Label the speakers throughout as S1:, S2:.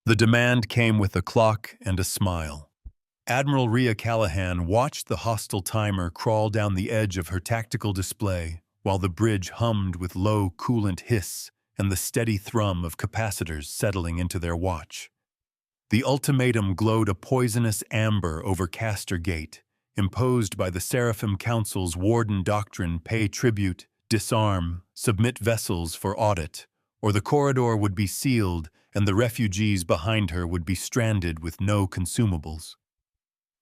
S1: The demand came with a clock and a smile. Admiral Rhea Callahan watched the hostile timer crawl down the edge of her tactical display while the bridge hummed with low coolant hiss and the steady thrum of capacitors settling into their watch. The ultimatum glowed a poisonous amber over Castor Gate, imposed by the Seraphim Council's warden doctrine: pay tribute, disarm, submit vessels for audit, or the corridor would be sealed and the refugees behind her would be stranded with no consumables.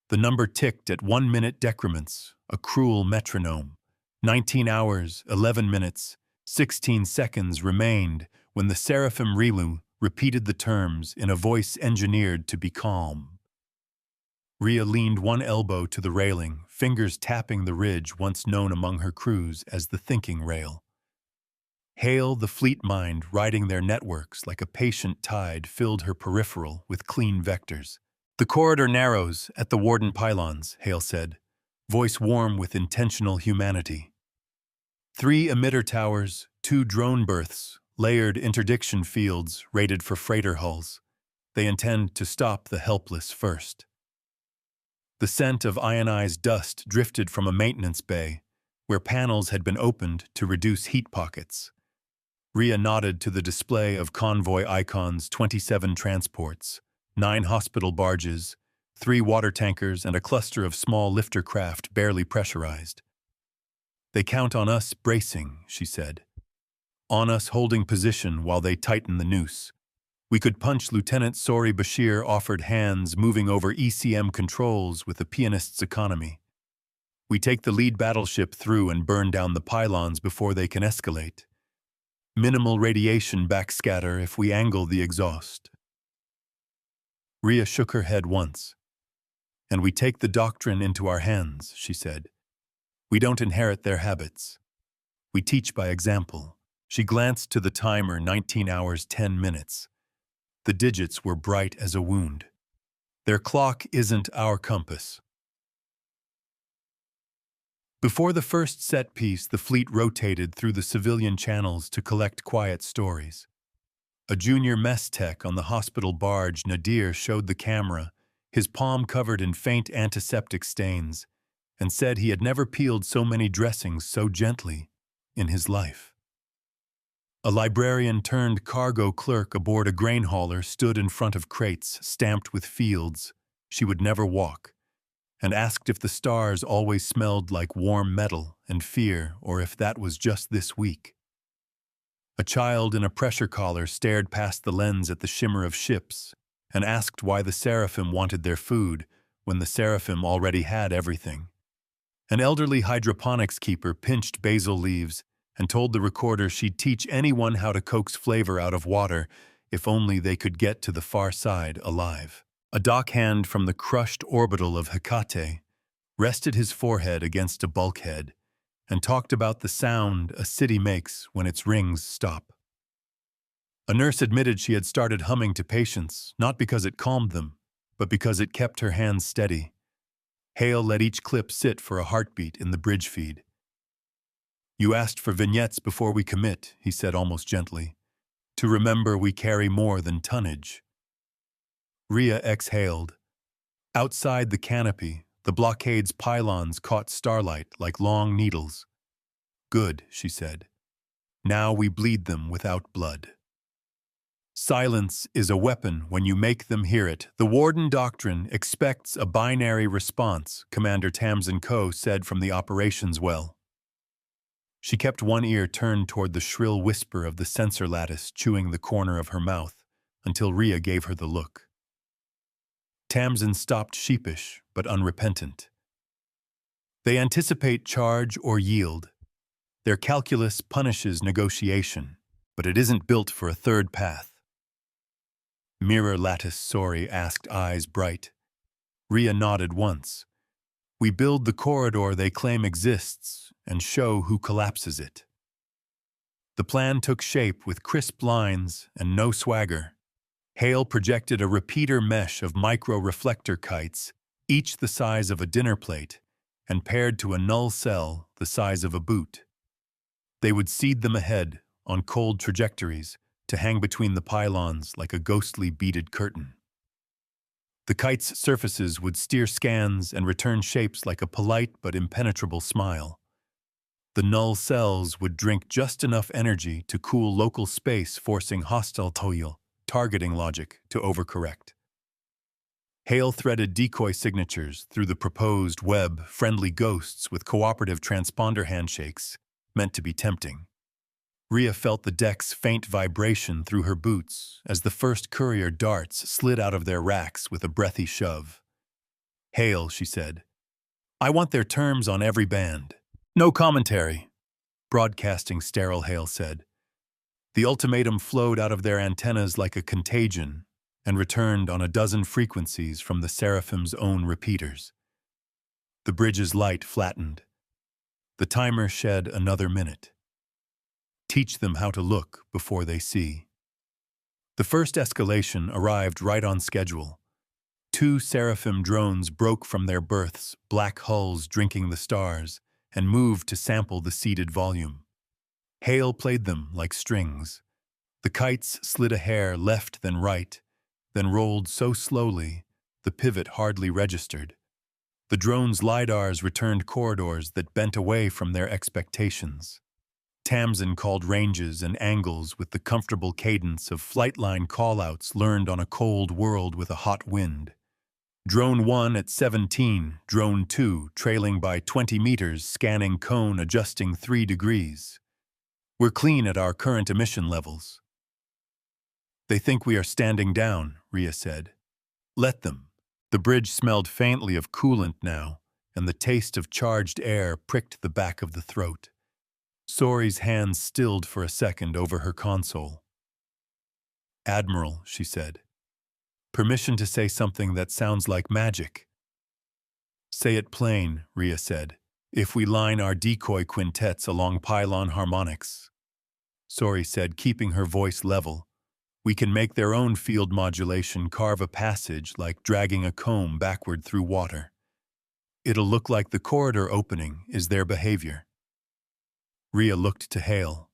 S1: The number ticked at 1-minute decrements, a cruel metronome. 19 hours, 11 minutes, 16 seconds remained when the Seraphim Rilu repeated the terms in a voice engineered to be calm. Rhea leaned one elbow to the railing, fingers tapping the ridge once known among her crews as the thinking rail. Hail, the fleet mind riding their networks like a patient tide, filled her peripheral with clean vectors. "The corridor narrows at the warden pylons," Hale said, voice warm with intentional humanity. 3 emitter towers, 2 drone berths, layered interdiction fields rated for freighter hulls. They intend to stop the helpless first. The scent of ionized dust drifted from a maintenance bay, where panels had been opened to reduce heat pockets. Rhea nodded to the display of convoy icons: 27 transports, 9 hospital barges, 3 water tankers, and a cluster of small lifter craft barely pressurized. "They count on us bracing," she said. "On us holding position while they tighten the noose. We could punch." Lieutenant Sori Bashir offered hands, moving over ECM controls with a pianist's economy. "We take the lead battleship through and burn down the pylons before they can escalate. Minimal radiation backscatter if we angle the exhaust." Rhea shook her head once. "And we take the doctrine into our hands," she said. "We don't inherit their habits. We teach by example." She glanced to the timer: 19 hours, 10 minutes. The digits were bright as a wound. "Their clock isn't our compass." Before the first set piece, the fleet rotated through the civilian channels to collect quiet stories. A junior mess tech on the hospital barge, Nadir, showed the camera, his palm covered in faint antiseptic stains, and said he had never peeled so many dressings so gently in his life. A librarian turned cargo clerk aboard a grain hauler stood in front of crates stamped with fields she would never walk, and asked if the stars always smelled like warm metal and fear, or if that was just this week. A child in a pressure collar stared past the lens at the shimmer of ships and asked why the Seraphim wanted their food when the Seraphim already had everything. An elderly hydroponics keeper pinched basil leaves and told the recorder she'd teach anyone how to coax flavor out of water if only they could get to the far side alive. A dockhand from the crushed orbital of Hecate rested his forehead against a bulkhead and talked about the sound a city makes when its rings stop. A nurse admitted she had started humming to patients, not because it calmed them, but because it kept her hands steady. Hale let each clip sit for a heartbeat in the bridge feed. "You asked for vignettes before we commit," he said almost gently. "To remember we carry more than tonnage." Rhea exhaled. Outside the canopy, the blockade's pylons caught starlight like long needles. "Good," she said. "Now we bleed them without blood." "Silence is a weapon when you make them hear it. The Warden Doctrine expects a binary response," Commander Tamsin Coe said from the operations well. She kept one ear turned toward the shrill whisper of the sensor lattice chewing the corner of her mouth until Rhea gave her the look. Tamsin stopped, sheepish but unrepentant. "They anticipate charge or yield. Their calculus punishes negotiation, but it isn't built for a third path." "Mirror lattice," Sori asked, eyes bright. Rhea nodded once. "We build the corridor they claim exists and show who collapses it." The plan took shape with crisp lines and no swagger. Hale projected a repeater mesh of micro-reflector kites, each the size of a dinner plate, and paired to a null cell the size of a boot. They would seed them ahead on cold trajectories, to hang between the pylons like a ghostly beaded curtain. The kite's surfaces would steer scans and return shapes like a polite but impenetrable smile. The null cells would drink just enough energy to cool local space, forcing hostile toil targeting logic to overcorrect. Hale threaded decoy signatures through the proposed web, friendly ghosts with cooperative transponder handshakes, meant to be tempting. Rhea felt the deck's faint vibration through her boots as the first courier darts slid out of their racks with a breathy shove. "Hale," she said, "I want their terms on every band. No commentary." Broadcasting sterile, Hale said. The ultimatum flowed out of their antennas like a contagion and returned on a dozen frequencies from the Seraphim's own repeaters. The bridge's light flattened. The timer shed another minute. Teach them how to look before they see. The first escalation arrived right on schedule. 2 Seraphim drones broke from their berths, black hulls drinking the stars, and moved to sample the seeded volume. Hale played them like strings. The kites slid a hair left then right, then rolled so slowly the pivot hardly registered. The drone's lidars returned corridors that bent away from their expectations. Tamsin called ranges and angles with the comfortable cadence of flightline callouts learned on a cold world with a hot wind. Drone 1 at 17, Drone 2 trailing by 20 meters, scanning cone adjusting 3 degrees. "We're clean at our current emission levels." "They think we are standing down," Rhea said. "Let them." The bridge smelled faintly of coolant now, and the taste of charged air pricked the back of the throat. Sori's hands stilled for a second over her console. "Admiral," she said. "Permission to say something that sounds like magic." "Say it plain," Rhea said. "If we line our decoy quintets along pylon harmonics," Sori said, keeping her voice level, "we can make their own field modulation carve a passage like dragging a comb backward through water. It'll look like the corridor opening is their behavior." Rhea looked to Hale.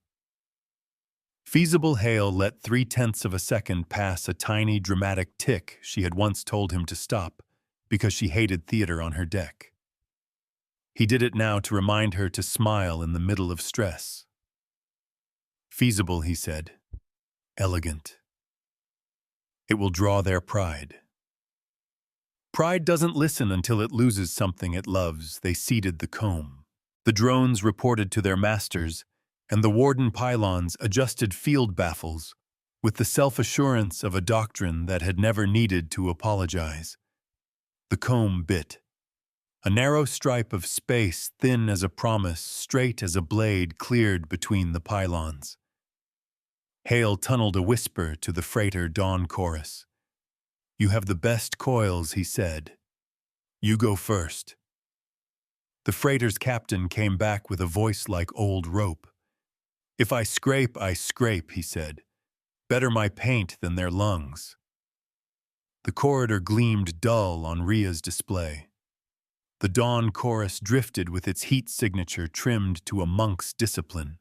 S1: Feasible Hale let 0.3 of a second pass a tiny dramatic tick she had once told him to stop because she hated theater on her deck. He did it now to remind her to smile in the middle of stress. "Feasible," he said. "Elegant. It will draw their pride." Pride doesn't listen until it loses something it loves. They seeded the comb. The drones reported to their masters, and the warden pylons adjusted field baffles with the self-assurance of a doctrine that had never needed to apologize. The comb bit. A narrow stripe of space, thin as a promise, straight as a blade, cleared between the pylons. Hale tunneled a whisper to the freighter dawn chorus. "You have the best coils," he said. "You go first." The freighter's captain came back with a voice like old rope. "If I scrape, I scrape," he said. "Better my paint than their lungs." The corridor gleamed dull on Rhea's display. The dawn chorus drifted with its heat signature trimmed to a monk's discipline.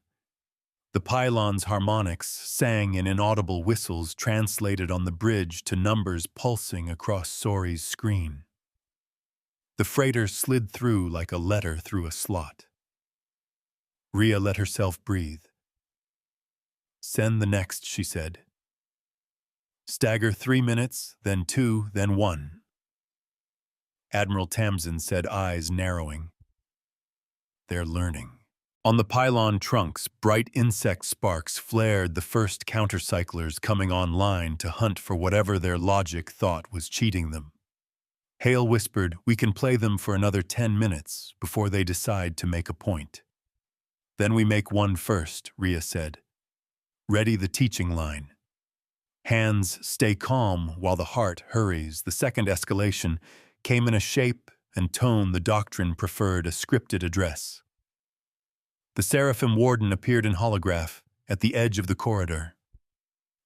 S1: The pylon's harmonics sang in inaudible whistles translated on the bridge to numbers pulsing across Sori's screen. The freighter slid through like a letter through a slot. Rhea let herself breathe. "Send the next," she said. "Stagger 3 minutes, then 2, then 1. Admiral Tamsin said, eyes narrowing. "They're learning." On the pylon trunks, bright insect sparks flared, the first countercyclers coming online to hunt for whatever their logic thought was cheating them. Hale whispered, "We can play them for another 10 minutes before they decide to make a point." "Then we make one first," Rhea said. "Ready the teaching line." Hands stay calm while the heart hurries. The second escalation came in a shape and tone the doctrine preferred, a scripted address. The Seraphim warden appeared in holograph at the edge of the corridor.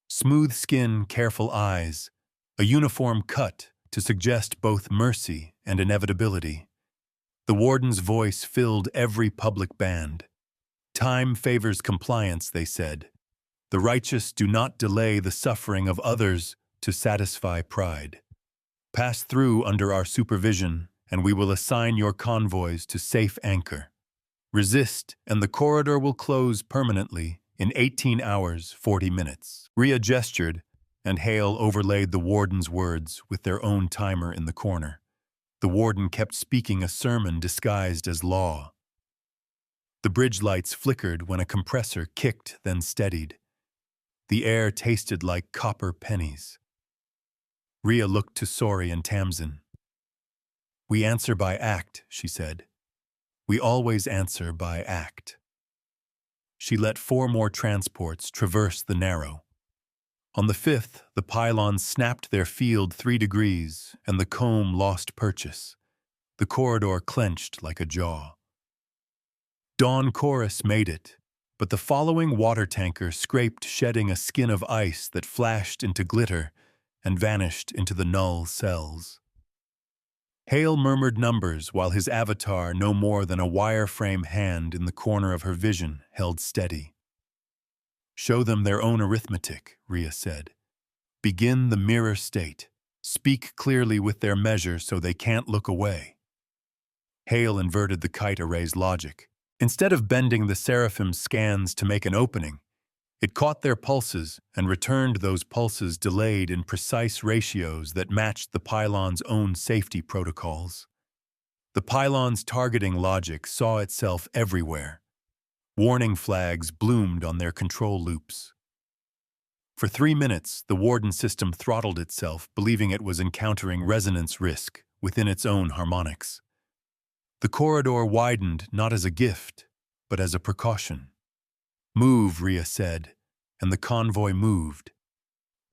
S1: Smooth skin, careful eyes, a uniform cut to suggest both mercy and inevitability. The warden's voice filled every public band. "Time favors compliance," they said. The righteous do not delay the suffering of others to satisfy pride. Pass through under our supervision, and we will assign your convoys to safe anchor. Resist, and the corridor will close permanently in 18 hours, 40 minutes. Rhea gestured, and Hale overlaid the warden's words with their own timer in the corner. The warden kept speaking a sermon disguised as law. The bridge lights flickered when a compressor kicked, then steadied. The air tasted like copper pennies. Rhea looked to Sori and Tamsin. "We answer by act," she said. "We always answer by act." She let 4 more transports traverse the Narrow. On the 5th, the pylons snapped their field 3 degrees, and the comb lost purchase. The corridor clenched like a jaw. Dawn Chorus made it, but the following water tanker scraped, shedding a skin of ice that flashed into glitter and vanished into the null cells. Hale murmured numbers while his avatar, no more than a wireframe hand in the corner of her vision, held steady. "Show them their own arithmetic," Rhea said. "Begin the mirror state. Speak clearly with their measure so they can't look away." Hale inverted the kite array's logic. Instead of bending the Seraphim's scans to make an opening, it caught their pulses and returned those pulses delayed in precise ratios that matched the pylon's own safety protocols. The pylon's targeting logic saw itself everywhere. Warning flags bloomed on their control loops. For 3 minutes, the warden system throttled itself, believing it was encountering resonance risk within its own harmonics. The corridor widened not as a gift, but as a precaution. "Move," Rhea said, and the convoy moved.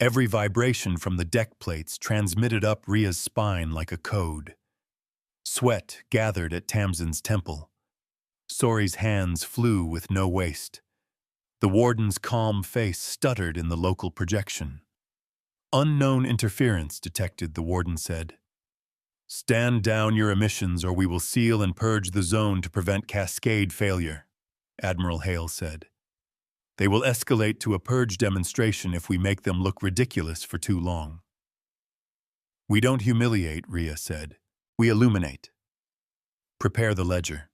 S1: Every vibration from the deck plates transmitted up Rhea's spine like a code. Sweat gathered at Tamsin's temple. Sori's hands flew with no waste. The warden's calm face stuttered in the local projection. "Unknown interference detected," the warden said. "Stand down your emissions or we will seal and purge the zone to prevent cascade failure," Admiral Hale said. "They will escalate to a purge demonstration if we make them look ridiculous for too long." "We don't humiliate," Rhea said. "We illuminate. Prepare the ledger."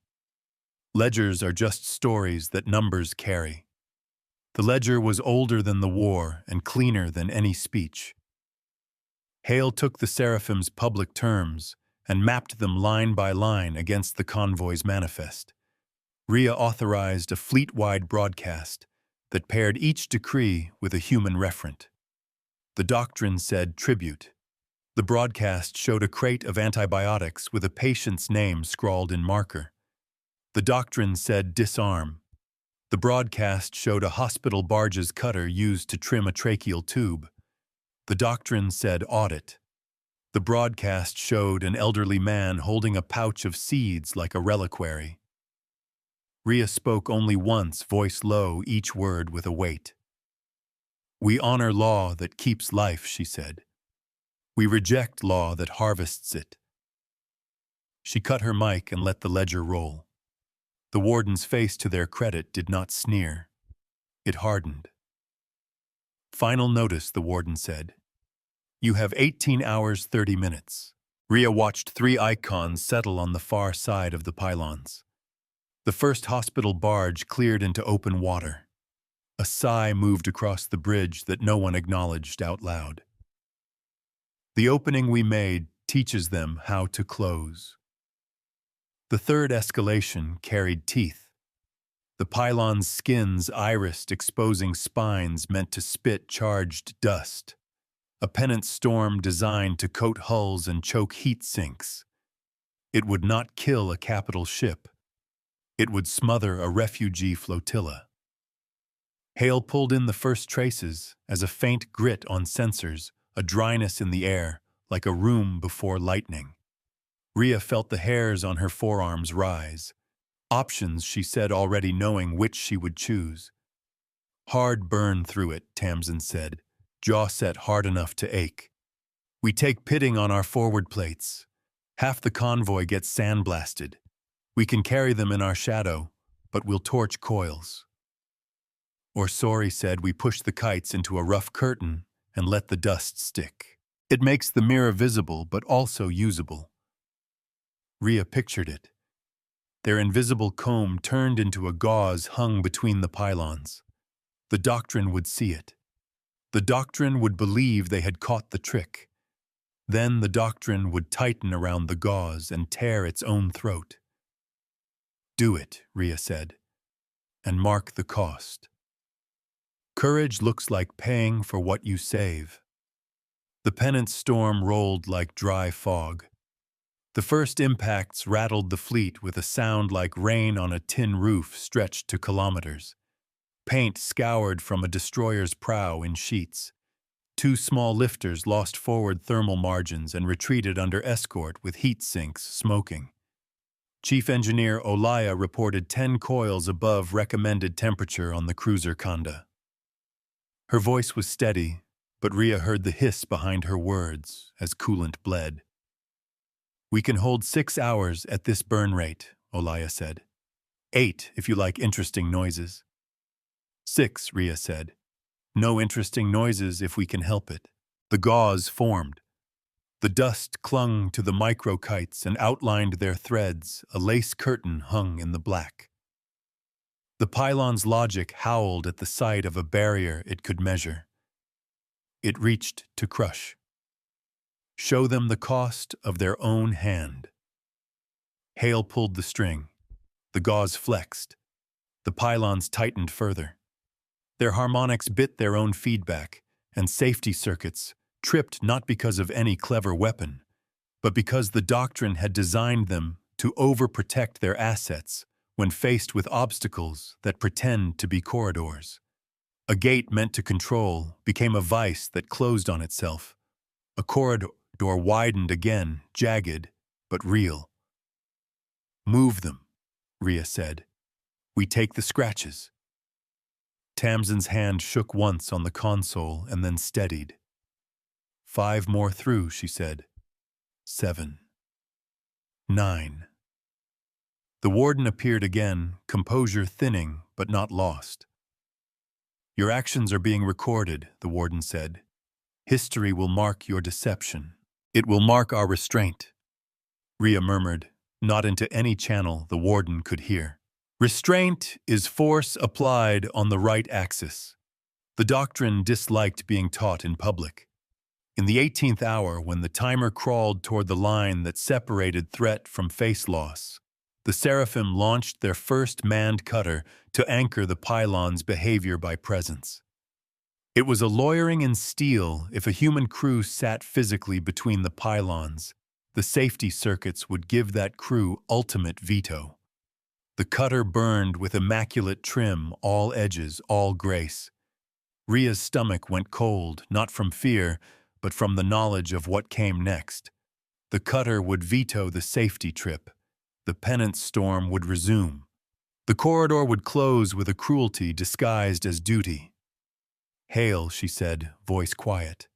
S1: Ledgers are just stories that numbers carry. The ledger was older than the war and cleaner than any speech. Hale took the Seraphim's public terms and mapped them line by line against the convoy's manifest. Rhea authorized a fleet-wide broadcast that paired each decree with a human referent. The doctrine said tribute. The broadcast showed a crate of antibiotics with a patient's name scrawled in marker. The doctrine said disarm. The broadcast showed a hospital barge's cutter used to trim a tracheal tube. The doctrine said audit. The broadcast showed an elderly man holding a pouch of seeds like a reliquary. Rhea spoke only once, voice low, each word with a weight. "We honor law that keeps life," she said. "We reject law that harvests it." She cut her mic and let the ledger roll. The warden's face, to their credit, did not sneer. It hardened. "Final notice," the warden said. "You have 18 hours, 30 minutes. Rhea watched 3 icons settle on the far side of the pylons. The first hospital barge cleared into open water. A sigh moved across the bridge that no one acknowledged out loud. "The opening we made teaches them how to close." The third escalation carried teeth. The pylon's skins irised, exposing spines meant to spit charged dust. A pennant storm designed to coat hulls and choke heat sinks. It would not kill a capital ship. It would smother a refugee flotilla. Hale pulled in the first traces as a faint grit on sensors, a dryness in the air, like a room before lightning. Rhea felt the hairs on her forearms rise. Options, she said, already knowing which she would choose. "Hard burn through it," Tamsin said, jaw set hard enough to ache. "We take pitting on our forward plates. Half the convoy gets sandblasted. We can carry them in our shadow, but we'll torch coils." Orsori said we push the kites into a rough curtain and let the dust stick. It makes the mirror visible but also usable. Rhea pictured it. Their invisible comb turned into a gauze hung between the pylons. The doctrine would see it. The doctrine would believe they had caught the trick. Then the doctrine would tighten around the gauze and tear its own throat. Do it, Rhea said, and mark the cost. Courage looks like paying for what you save. The penance storm rolled like dry fog. The first impacts rattled the fleet with a sound like rain on a tin roof stretched to kilometers. Paint scoured from a destroyer's prow in sheets. 2 small lifters lost forward thermal margins and retreated under escort with heat sinks smoking. Chief Engineer Olaya reported 10 coils above recommended temperature on the cruiser Kanda. Her voice was steady, but Rhea heard the hiss behind her words as coolant bled. We can hold 6 hours at this burn rate, Olaya said. 8 if you like interesting noises. 6, Rhea said. No interesting noises if we can help it. The gauze formed. The dust clung to the microkites and outlined their threads, a lace curtain hung in the black. The pylon's logic howled at the sight of a barrier it could measure. It reached to crush. Show them the cost of their own hand. Hale pulled the string. The gauze flexed. The pylons tightened further. Their harmonics bit their own feedback, and safety circuits tripped not because of any clever weapon, but because the doctrine had designed them to overprotect their assets when faced with obstacles that pretend to be corridors. A gate meant to control became a vice that closed on itself. A corridor widened again, jagged, but real. Move them, Rhea said. We take the scratches. Tamsin's hand shook once on the console and then steadied. 5 more through, she said. 7. 9. The warden appeared again, composure thinning but not lost. Your actions are being recorded, the warden said. History will mark your deception. It will mark our restraint. Rhea murmured, not into any channel the warden could hear. Restraint is force applied on the right axis. The doctrine disliked being taught in public. In the 18th hour, when the timer crawled toward the line that separated threat from face loss, the Seraphim launched their first manned cutter to anchor the pylon's behavior by presence. It was a lawyering in steel. If a human crew sat physically between the pylons, the safety circuits would give that crew ultimate veto. The cutter burned with immaculate trim, all edges, all grace. Rhea's stomach went cold, not from fear, but from the knowledge of what came next. The cutter would veto the safety trip. The penance storm would resume. The corridor would close with a cruelty disguised as duty. Hale, she said, voice quiet.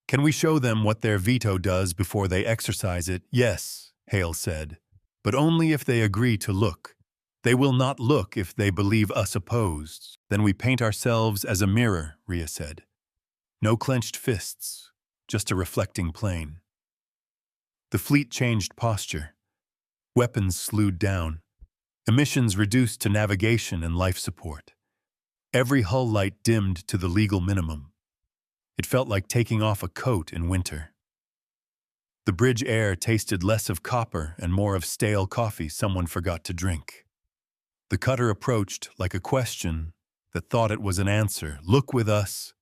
S1: Can we show them what their veto does before they exercise it? Yes, Hale said, but only if they agree to look. They will not look if they believe us opposed. Then we paint ourselves as a mirror, Rhea said. No clenched fists, just a reflecting plane. The fleet changed posture. Weapons slewed down. Emissions reduced to navigation and life support. Every hull light dimmed to the legal minimum. It felt like taking off a coat in winter. The bridge air tasted less of copper and more of stale coffee someone forgot to drink. The cutter approached like a question that thought it was an answer. Look with us,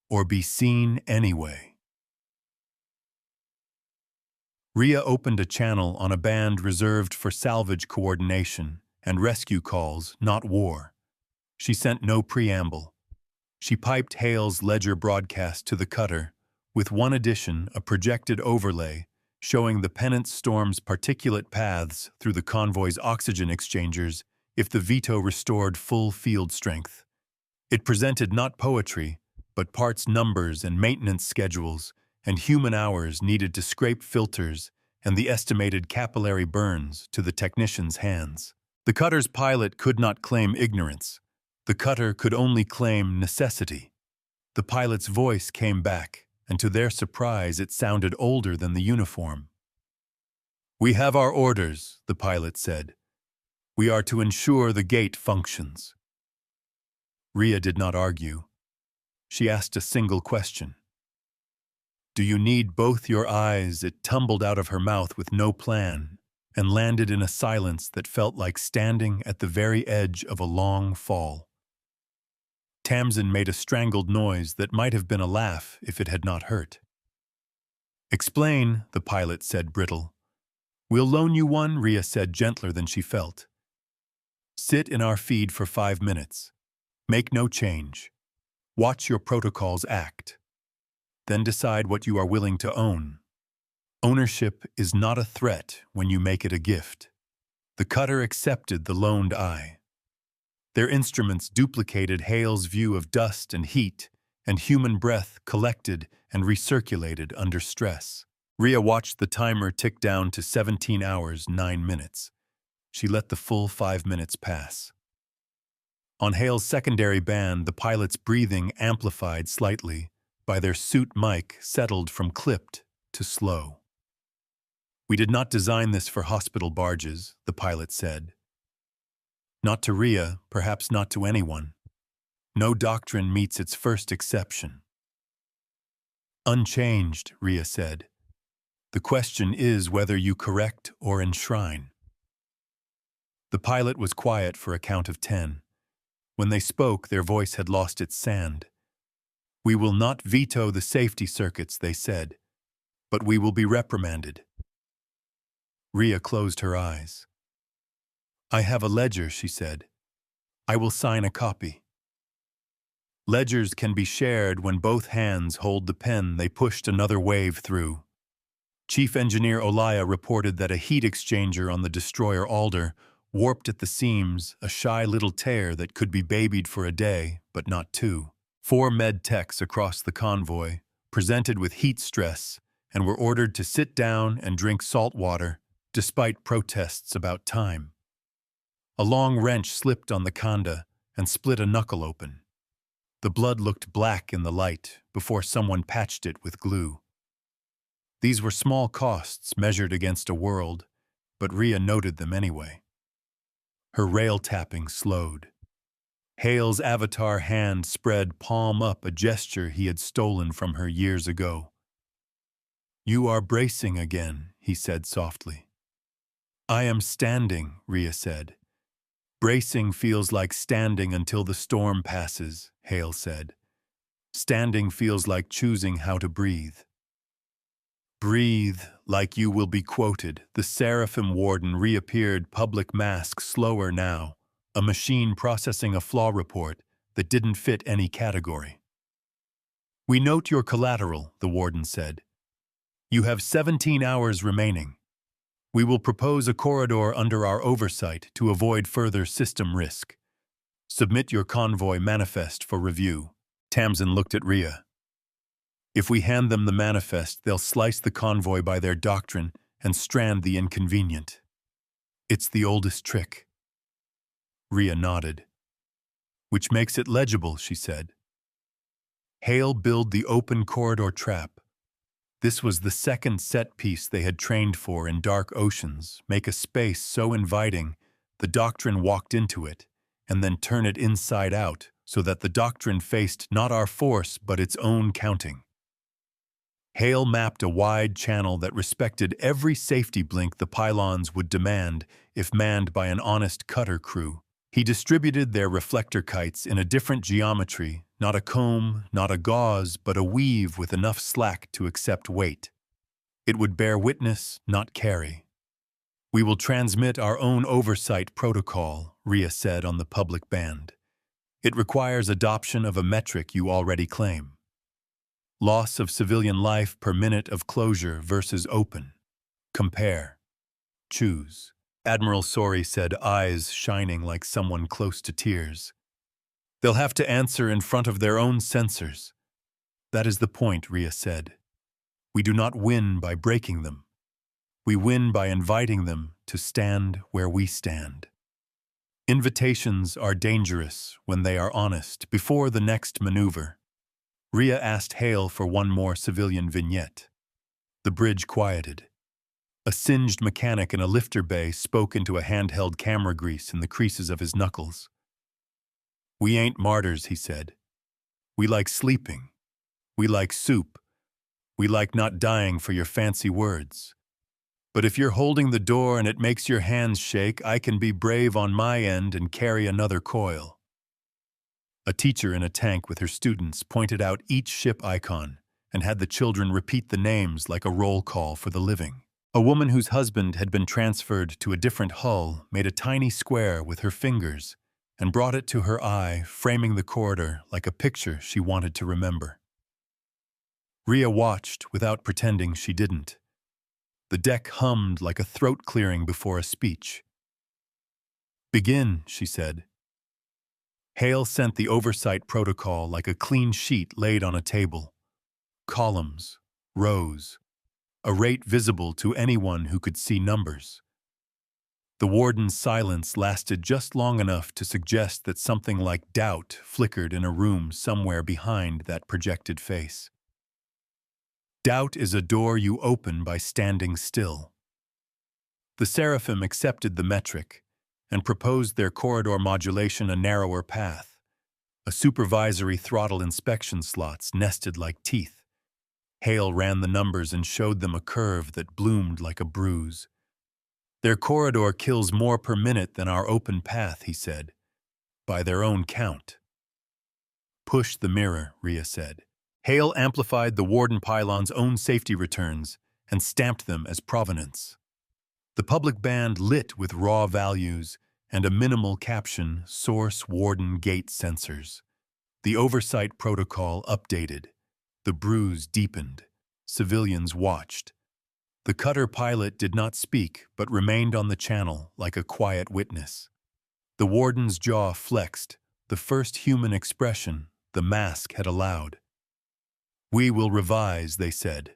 S1: or be seen anyway. Rhea opened a channel on a band reserved for salvage coordination and rescue calls, not war. She sent no preamble. She piped Hale's ledger broadcast to the cutter, with one addition, a projected overlay showing the penance storm's particulate paths through the convoy's oxygen exchangers if the veto restored full field strength. It presented not poetry, but parts numbers and maintenance schedules and human hours needed to scrape filters and the estimated capillary burns to the technician's hands. The cutter's pilot could not claim ignorance. The cutter could only claim necessity. The pilot's voice came back, and to their surprise it sounded older than the uniform. "We have our orders," the pilot said. "We are to ensure the gate functions." Rhea did not argue. She asked a single question. "Do you need both your eyes?" It tumbled out of her mouth with no plan, and landed in a silence that felt like standing at the very edge of a long fall. Tamsin made a strangled noise that might have been a laugh if it had not hurt. "Explain," the pilot said, brittle. "We'll loan you one," Rhea said, gentler than she felt. "Sit in our feed for 5 minutes. Make no change. Watch your protocols act. Then decide what you are willing to own. Ownership is not a threat when you make it a gift." The cutter accepted the loaned eye. Their instruments duplicated Hale's view of dust and heat, and human breath collected and recirculated under stress. Rhea watched the timer tick down to 17 hours, 9 minutes. She let the full 5 minutes pass. On Hale's secondary band, the pilot's breathing amplified slightly by their suit mic settled from clipped to slow. "We did not design this for hospital barges," the pilot said. Not to Rhea, perhaps not to anyone. No doctrine meets its first exception. "Unchanged," Rhea said. "The question is whether you correct or enshrine." The pilot was quiet for a count of 10. When they spoke, their voice had lost its sand. "We will not veto the safety circuits," they said, "but we will be reprimanded." Rhea closed her eyes. "I have a ledger," she said. "I will sign a copy." Ledgers can be shared when both hands hold the pen. They pushed another wave through. Chief Engineer Olaya reported that a heat exchanger on the destroyer Alder warped at the seams, a shy little tear that could be babied for a day, but not 2. 4 med techs across the convoy presented with heat stress and were ordered to sit down and drink salt water, despite protests about time. A long wrench slipped on the khanda and split a knuckle open. The blood looked black in the light before someone patched it with glue. These were small costs measured against a world, but Rhea noted them anyway. Her rail tapping slowed. Hale's avatar hand spread palm up, a gesture he had stolen from her years ago. "You are bracing again," he said softly. "I am standing," Rhea said. "Bracing feels like standing until the storm passes," Hale said. "Standing feels like choosing how to breathe." "Breathe like you will be quoted." The Seraphim warden reappeared, public mask slower now, a machine processing a flaw report that didn't fit any category. "We note your collateral," the warden said. "You have 17 hours remaining. We will propose a corridor under our oversight to avoid further system risk. Submit your convoy manifest for review." Tamsin looked at Rhea. "If we hand them the manifest, they'll slice the convoy by their doctrine and strand the inconvenient. It's the oldest trick." Rhea nodded. "Which makes it legible," she said. Hale built the open corridor trap. This was the second set piece they had trained for in dark oceans, make a space so inviting the doctrine walked into it, and then turn it inside out so that the doctrine faced not our force but its own counting. Hale mapped a wide channel that respected every safety blink the pylons would demand if manned by an honest cutter crew. He distributed their reflector kites in a different geometry, not a comb, not a gauze, but a weave with enough slack to accept weight. It would bear witness, not carry. "We will transmit our own oversight protocol," Rhea said on the public band. "It requires adoption of a metric you already claim. Loss of civilian life per minute of closure versus open. Compare. Choose." Admiral Sori said, eyes shining like someone close to tears. "They'll have to answer in front of their own censors." "That is the point," Rhea said. "We do not win by breaking them. We win by inviting them to stand where we stand." Invitations are dangerous when they are honest. Before the next maneuver, Rhea asked Hale for one more civilian vignette. The bridge quieted. A singed mechanic in a lifter bay spoke into a handheld camera grease in the creases of his knuckles. "We ain't martyrs," he said. "We like sleeping. We like soup. We like not dying for your fancy words. But if you're holding the door and it makes your hands shake, I can be brave on my end and carry another coil." A teacher in a tank with her students pointed out each ship icon and had the children repeat the names like a roll call for the living. A woman whose husband had been transferred to a different hull made a tiny square with her fingers and brought it to her eye, framing the corridor like a picture she wanted to remember. Rhea watched without pretending she didn't. The deck hummed like a throat clearing before a speech. "Begin," she said. Hale sent the oversight protocol like a clean sheet laid on a table. Columns, rows, a rate visible to anyone who could see numbers. The warden's silence lasted just long enough to suggest that something like doubt flickered in a room somewhere behind that projected face. Doubt is a door you open by standing still. The Seraphim accepted the metric and proposed their corridor modulation a narrower path, a supervisory throttle inspection slots nested like teeth. Hale ran the numbers and showed them a curve that bloomed like a bruise. "Their corridor kills more per minute than our open path," he said, "by their own count." "Push the mirror," Rhea said. Hale amplified the warden pylon's own safety returns and stamped them as provenance. The public band lit with raw values and a minimal caption, "Source Warden Gate Sensors." The oversight protocol updated. The bruise deepened. Civilians watched. The cutter pilot did not speak, but remained on the channel like a quiet witness. The warden's jaw flexed, the first human expression the mask had allowed. "We will revise," they said.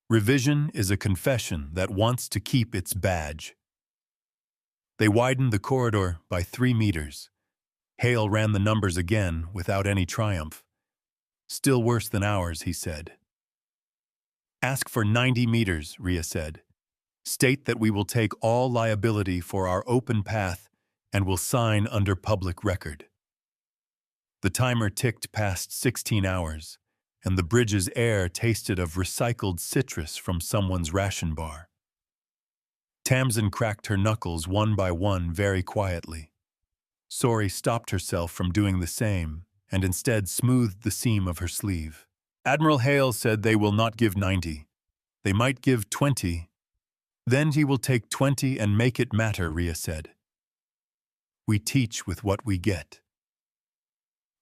S1: "Revision is a confession that wants to keep its badge." They widened the corridor by 3 meters. Hale ran the numbers again without any triumph. "Still worse than ours," he said. "Ask for 90 meters, Rhea said. "State that we will take all liability for our open path and will sign under public record." The timer ticked past 16 hours, and the bridge's air tasted of recycled citrus from someone's ration bar. Tamsin cracked her knuckles one by one very quietly. Sori stopped herself from doing the same and instead smoothed the seam of her sleeve. "Admiral Hale said they will not give 90. They might give 20. Then he will take 20 and make it matter," Rhea said. "We teach with what we get."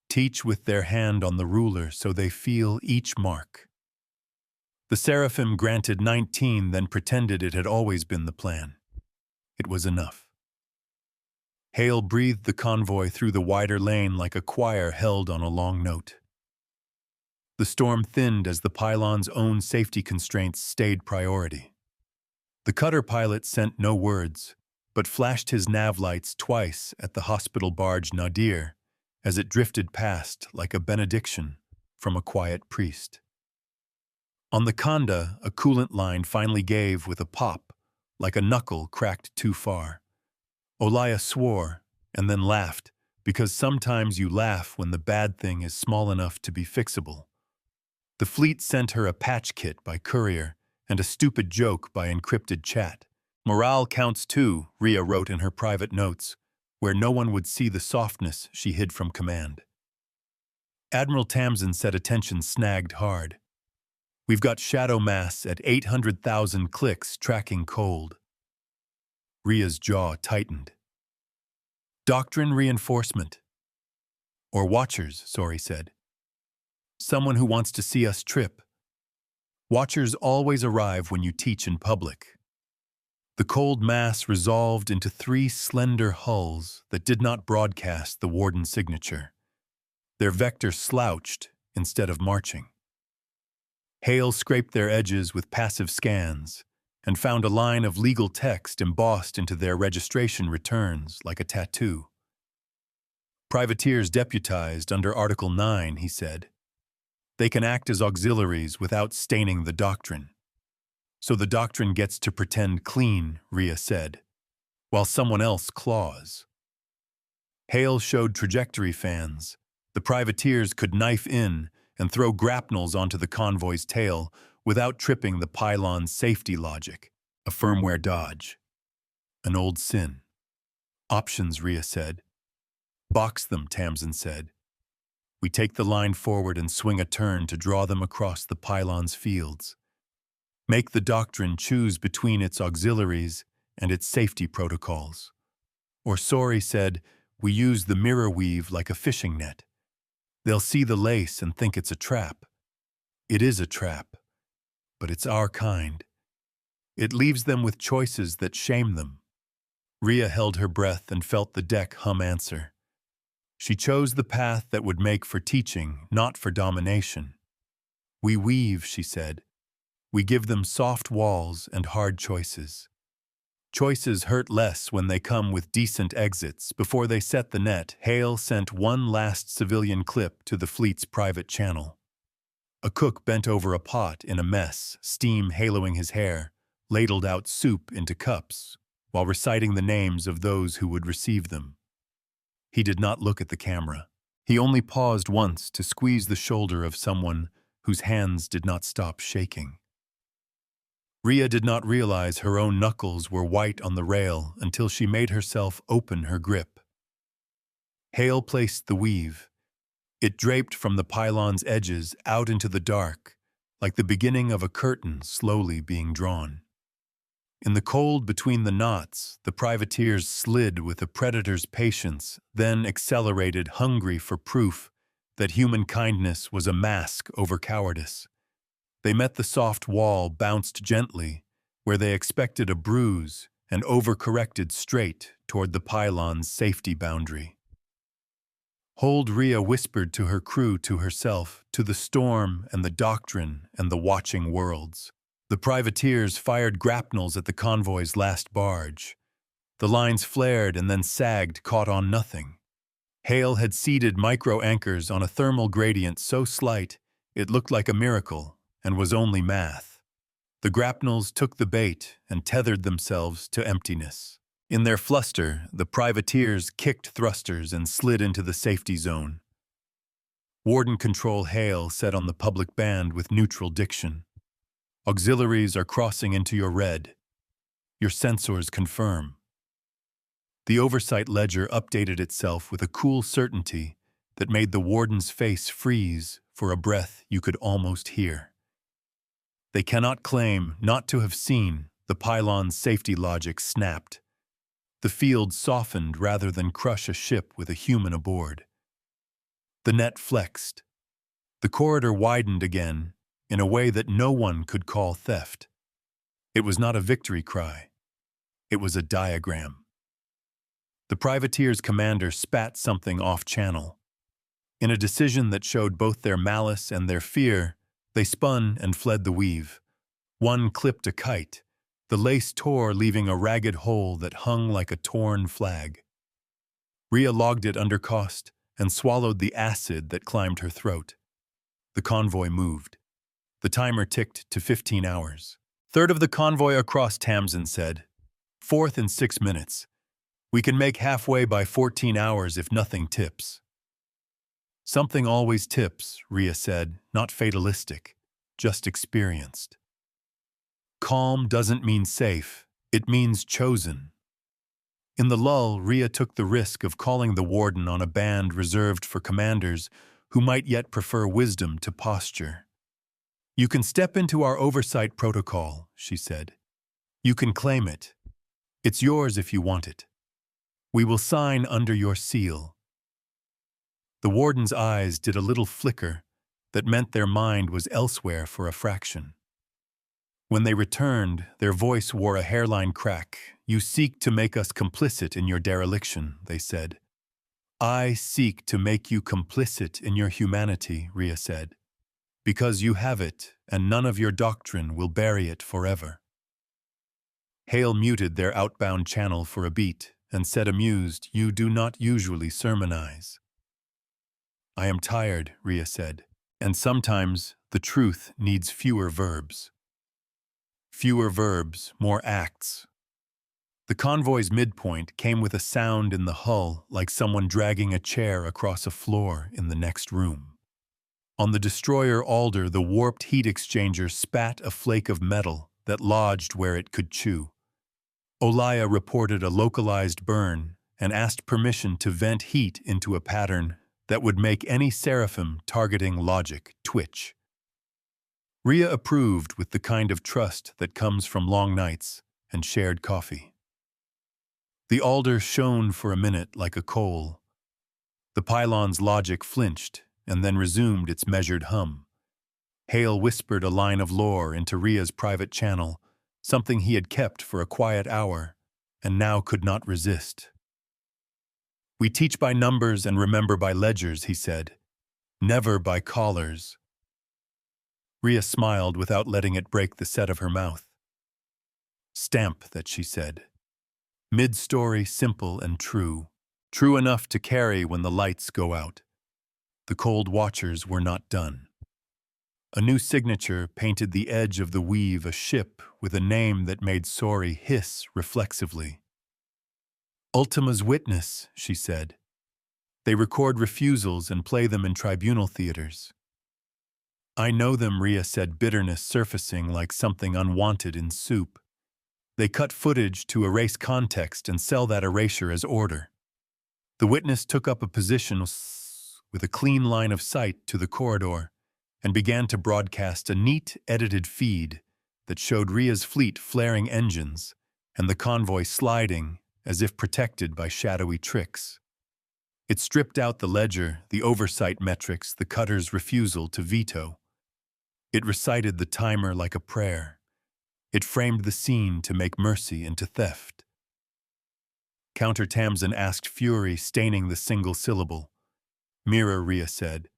S1: Teach with their hand on the ruler so they feel each mark. The Seraphim granted 19, then pretended it had always been the plan. It was enough. Hale breathed the convoy through the wider lane like a choir held on a long note. The storm thinned as the pylon's own safety constraints stayed priority. The cutter pilot sent no words, but flashed his nav lights twice at the hospital barge Nadir as it drifted past like a benediction from a quiet priest. On the Khanda, a coolant line finally gave with a pop, like a knuckle cracked too far. Olaya swore and then laughed, because sometimes you laugh when the bad thing is small enough to be fixable. The fleet sent her a patch kit by courier and a stupid joke by encrypted chat. "Morale counts too," Rhea wrote in her private notes, where no one would see the softness she hid from command. Admiral Tamsin said attention snagged hard. "We've got shadow mass at 800,000 clicks tracking cold." Rhea's jaw tightened. "Doctrine reinforcement." "Or watchers," Sori said. "Someone who wants to see us trip." Watchers always arrive when you teach in public. The cold mass resolved into 3 slender hulls that did not broadcast the warden's signature. Their vector slouched instead of marching. Hale scraped their edges with passive scans, and found a line of legal text embossed into their registration returns like a tattoo. Privateers deputized under Article 9, he said. They can act as auxiliaries without staining the doctrine. So the doctrine gets to pretend clean, Rhea said, while someone else claws. Hale showed trajectory fans. The privateers could knife in and throw grapnels onto the convoy's tail without tripping the pylon's safety logic. A firmware dodge. An old sin. Options, Rhea said. Box them, Tamsin said. We take the line forward and swing a turn to draw them across the pylon's fields. Make the doctrine choose between its auxiliaries and its safety protocols. Or Sori said, we use the mirror weave like a fishing net. They'll see the lace and think it's a trap. It is a trap, but it's our kind. It leaves them with choices that shame them. Rhea held her breath and felt the deck hum answer. She chose the path that would make for teaching, not for domination. We weave, she said. We give them soft walls and hard choices. Choices hurt less when they come with decent exits. Before they set the net, Hale sent one last civilian clip to the fleet's private channel. A cook bent over a pot in a mess, steam haloing his hair, ladled out soup into cups, while reciting the names of those who would receive them. He did not look at the camera. He only paused once to squeeze the shoulder of someone whose hands did not stop shaking. Rhea did not realize her own knuckles were white on the rail until she made herself open her grip. Hale placed the weave. It draped from the pylon's edges out into the dark, like the beginning of a curtain slowly being drawn. In the cold between the knots, the privateers slid with a predator's patience, then accelerated, hungry for proof that human kindness was a mask over cowardice. They met the soft wall, bounced gently, where they expected a bruise, and overcorrected straight toward the pylon's safety boundary. Hold, Rhea whispered to her crew, to herself, to the storm and the doctrine and the watching worlds. The privateers fired grapnels at the convoy's last barge. The lines flared and then sagged, caught on nothing. Hale had seeded micro-anchors on a thermal gradient so slight it looked like a miracle and was only math. The grapnels took the bait and tethered themselves to emptiness. In their fluster, the privateers kicked thrusters and slid into the safety zone. Warden Control Hale said on the public band with neutral diction, "Auxiliaries are crossing into your red. Your sensors confirm." The oversight ledger updated itself with a cool certainty that made the warden's face freeze for a breath you could almost hear. They cannot claim not to have seen. The pylon's safety logic snapped. The field softened rather than crush a ship with a human aboard. The net flexed. The corridor widened again in a way that no one could call theft. It was not a victory cry. It was a diagram. The privateer's commander spat something off-channel. In a decision that showed both their malice and their fear, they spun and fled the weave. One clipped a kite. The lace tore, leaving a ragged hole that hung like a torn flag. Rhea logged it under cost and swallowed the acid that climbed her throat. The convoy moved. The timer ticked to 15 hours. "Third of the convoy across," Tamsin said. "Fourth in 6 minutes. We can make halfway by 14 hours if nothing tips." "Something always tips," Rhea said, not fatalistic, just experienced. Calm doesn't mean safe, it means chosen. In the lull, Rhea took the risk of calling the warden on a band reserved for commanders who might yet prefer wisdom to posture. "You can step into our oversight protocol," she said. "You can claim it. It's yours if you want it. We will sign under your seal." The warden's eyes did a little flicker that meant their mind was elsewhere for a fraction. When they returned, their voice wore a hairline crack. "You seek to make us complicit in your dereliction," they said. "I seek to make you complicit in your humanity," Rhea said. "Because you have it, and none of your doctrine will bury it forever." Hale muted their outbound channel for a beat and said amused, "You do not usually sermonize." "I am tired," Rhea said, "and sometimes the truth needs fewer verbs." Fewer verbs, more acts. The convoy's midpoint came with a sound in the hull like someone dragging a chair across a floor in the next room. On the destroyer Alder, the warped heat exchanger spat a flake of metal that lodged where it could chew. Olaya reported a localized burn and asked permission to vent heat into a pattern that would make any seraphim targeting logic twitch. Rhea approved with the kind of trust that comes from long nights and shared coffee. The Alder shone for a minute like a coal. The pylon's logic flinched and then resumed its measured hum. Hale whispered a line of lore into Rhea's private channel, something he had kept for a quiet hour and now could not resist. "We teach by numbers and remember by ledgers," he said, "never by collars." Rhea smiled without letting it break the set of her mouth. "Stamp that," she said. Mid-story, simple and true. True enough to carry when the lights go out. The cold watchers were not done. A new signature painted the edge of the weave a ship with a name that made Sori hiss reflexively. "Ultima's Witness," she said. "They record refusals and play them in tribunal theaters." "I know them," Rhea said, bitterness surfacing like something unwanted in soup. "They cut footage to erase context and sell that erasure as order." The witness took up a position with a clean line of sight to the corridor and began to broadcast a neat, edited feed that showed Rhea's fleet flaring engines and the convoy sliding as if protected by shadowy tricks. It stripped out the ledger, the oversight metrics, the cutter's refusal to veto. It recited the timer like a prayer. It framed the scene to make mercy into theft. Counter Tamsin asked fury, staining the single syllable. "Mirror," Rhea said,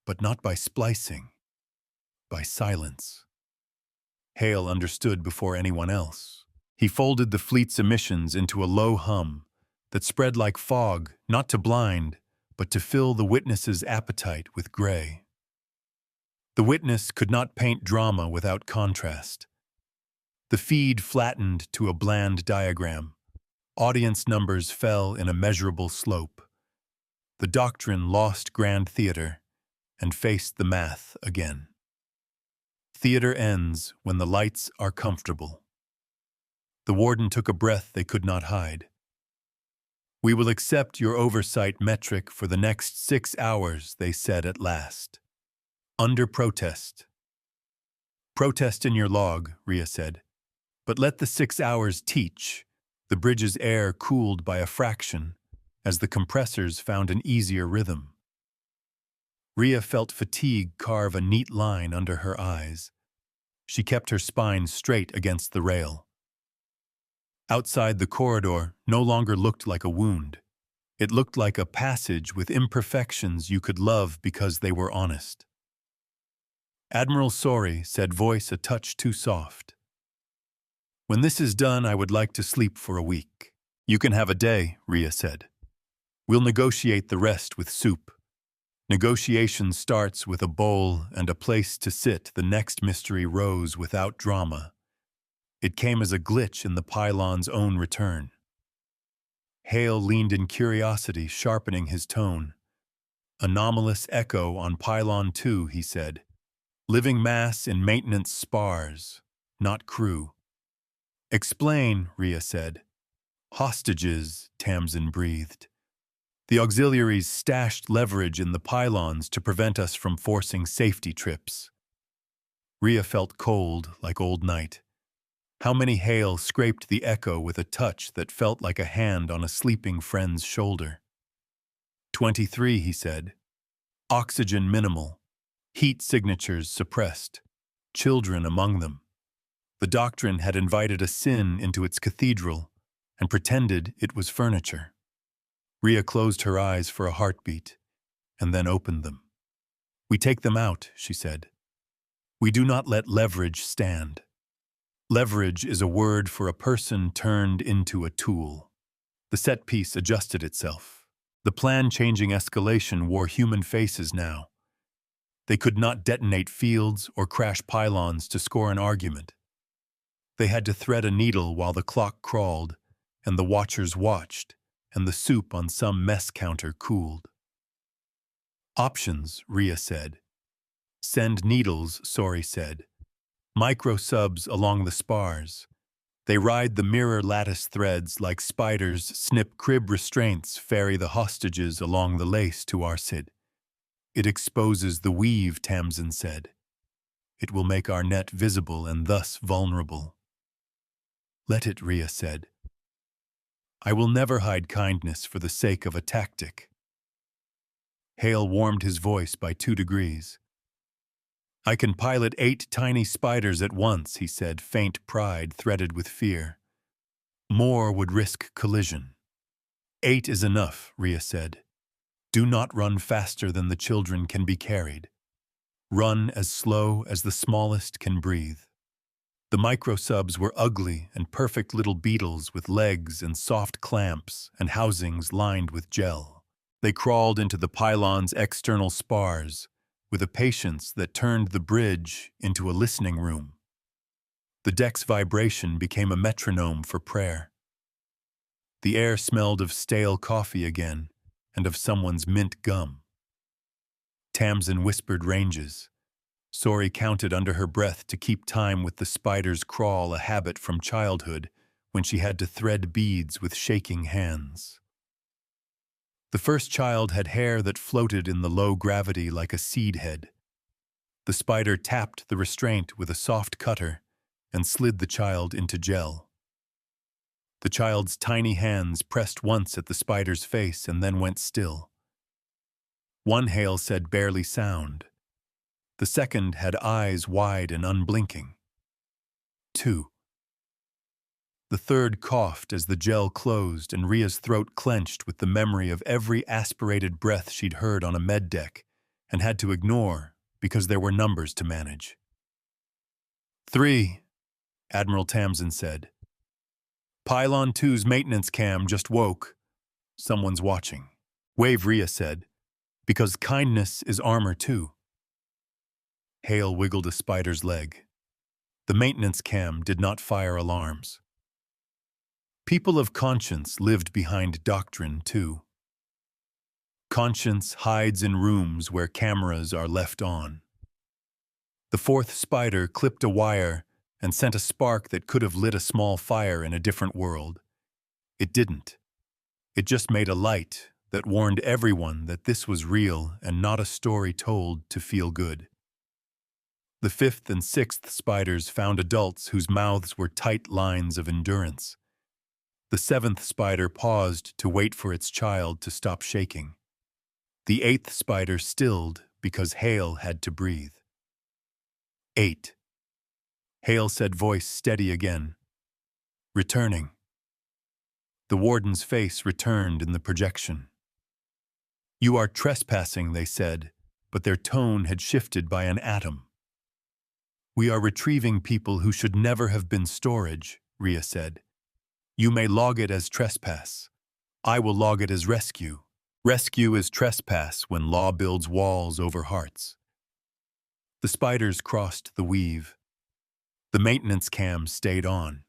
S1: "but not by splicing, by silence." Hale understood before anyone else. He folded the fleet's emissions into a low hum that spread like fog, not to blind, but to fill the witness's appetite with gray. The witness could not paint drama without contrast. The feed flattened to a bland diagram. Audience numbers fell in a measurable slope. The doctrine lost grand theater and faced the math again. Theater ends when the lights are comfortable. The warden took a breath they could not hide. "We will accept your oversight metric for the next 6 hours," they said at last. "Under protest." "Protest in your log," Rhea said. "But let the 6 hours teach." The bridge's air cooled by a fraction as the compressors found an easier rhythm. Rhea felt fatigue carve a neat line under her eyes. She kept her spine straight against the rail. Outside, the corridor no longer looked like a wound. It looked like a passage with imperfections you could love because they were honest. "Admiral Sori," said, voice a touch too soft. "When this is done, I would like to sleep for a week." "You can have a day," Rhea said. "We'll negotiate the rest with soup." Negotiation starts with a bowl and a place to sit. The next mystery rose without drama. It came as a glitch in the pylon's own return. Hale leaned in curiosity, sharpening his tone. "Anomalous echo on pylon 2, he said. "Living mass in maintenance spars, not crew." "Explain," Rhea said. "Hostages," Tamsin breathed. "The auxiliaries stashed leverage in the pylons to prevent us from forcing safety trips." Rhea felt cold, like old night. How many Hale scraped the echo with a touch that felt like a hand on a sleeping friend's shoulder. 23, he said. Oxygen minimal. Heat signatures suppressed. Children among them. The doctrine had invited a sin into its cathedral and pretended it was furniture. Rhea closed her eyes for a heartbeat and then opened them. "We take them out," she said. "We do not let leverage stand." Leverage is a word for a person turned into a tool. The set piece adjusted itself. The plan-changing escalation wore human faces now. They could not detonate fields or crash pylons to score an argument. They had to thread a needle while the clock crawled, and the watchers watched, and the soup on some mess counter cooled. Options, Rhea said. Send needles, Sori said. Micro-subs along the spars. They ride the mirror lattice threads like spiders snip crib restraints ferry the hostages along the lace to our Sid. It exposes the weave, Tamsin said. It will make our net visible and thus vulnerable. Let it, Rhea said. I will never hide kindness for the sake of a tactic. Hale warmed his voice by 2 degrees. I can pilot 8 tiny spiders at once, he said, faint pride threaded with fear. More would risk collision. 8 is enough, Rhea said. Do not run faster than the children can be carried. Run as slow as the smallest can breathe. The microsubs were ugly and perfect little beetles with legs and soft clamps and housings lined with gel. They crawled into the pylon's external spars, with a patience that turned the bridge into a listening room. The deck's vibration became a metronome for prayer. The air smelled of stale coffee again, and of someone's mint gum. Tamsin whispered ranges. Sori counted under her breath to keep time with the spider's crawl, a habit from childhood when she had to thread beads with shaking hands. The first child had hair that floated in the low gravity like a seed head. The spider tapped the restraint with a soft cutter and slid the child into gel. The child's tiny hands pressed once at the spider's face and then went still. One Hale said barely sound. The second had eyes wide and unblinking. 2. The third coughed as the gel closed and Rhea's throat clenched with the memory of every aspirated breath she'd heard on a med deck and had to ignore because there were numbers to manage. 3, Admiral Tamsin said. Pylon 2's maintenance cam just woke. Someone's watching. Wave, Rhea said, because kindness is armor too. Hale wiggled a spider's leg. The maintenance cam did not fire alarms. People of conscience lived behind doctrine, too. Conscience hides in rooms where cameras are left on. The fourth spider clipped a wire and sent a spark that could have lit a small fire in a different world. It didn't. It just made a light that warned everyone that this was real and not a story told to feel good. The fifth and sixth spiders found adults whose mouths were tight lines of endurance. The seventh spider paused to wait for its child to stop shaking. The eighth spider stilled because Hale had to breathe. 8. Hale said, voice steady again. Returning. The warden's face returned in the projection. You are trespassing, they said, but their tone had shifted by an atom. We are retrieving people who should never have been storage, Rhea said. You may log it as trespass. I will log it as rescue. Rescue is trespass when law builds walls over hearts. The spiders crossed the weave. The maintenance cam stayed on.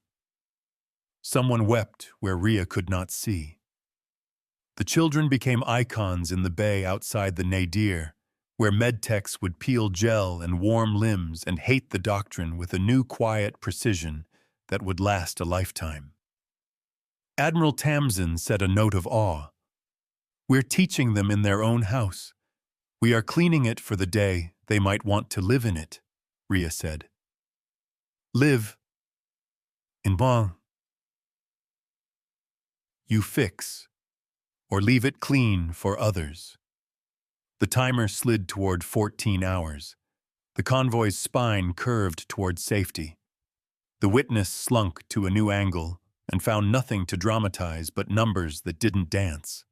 S1: Someone wept where Rhea could not see. The children became icons in the bay outside the nadir, where medtechs would peel gel and warm limbs and hate the doctrine with a new quiet precision that would last a lifetime. Admiral Tamsin said a note of awe. We're teaching them in their own house. We are cleaning it for the day they might want to live in it, Rhea said. Live in bon. You fix, or leave it clean for others. The timer slid toward 14 hours. The convoy's spine curved toward safety. The witness slunk to a new angle and found nothing to dramatize but numbers that didn't dance.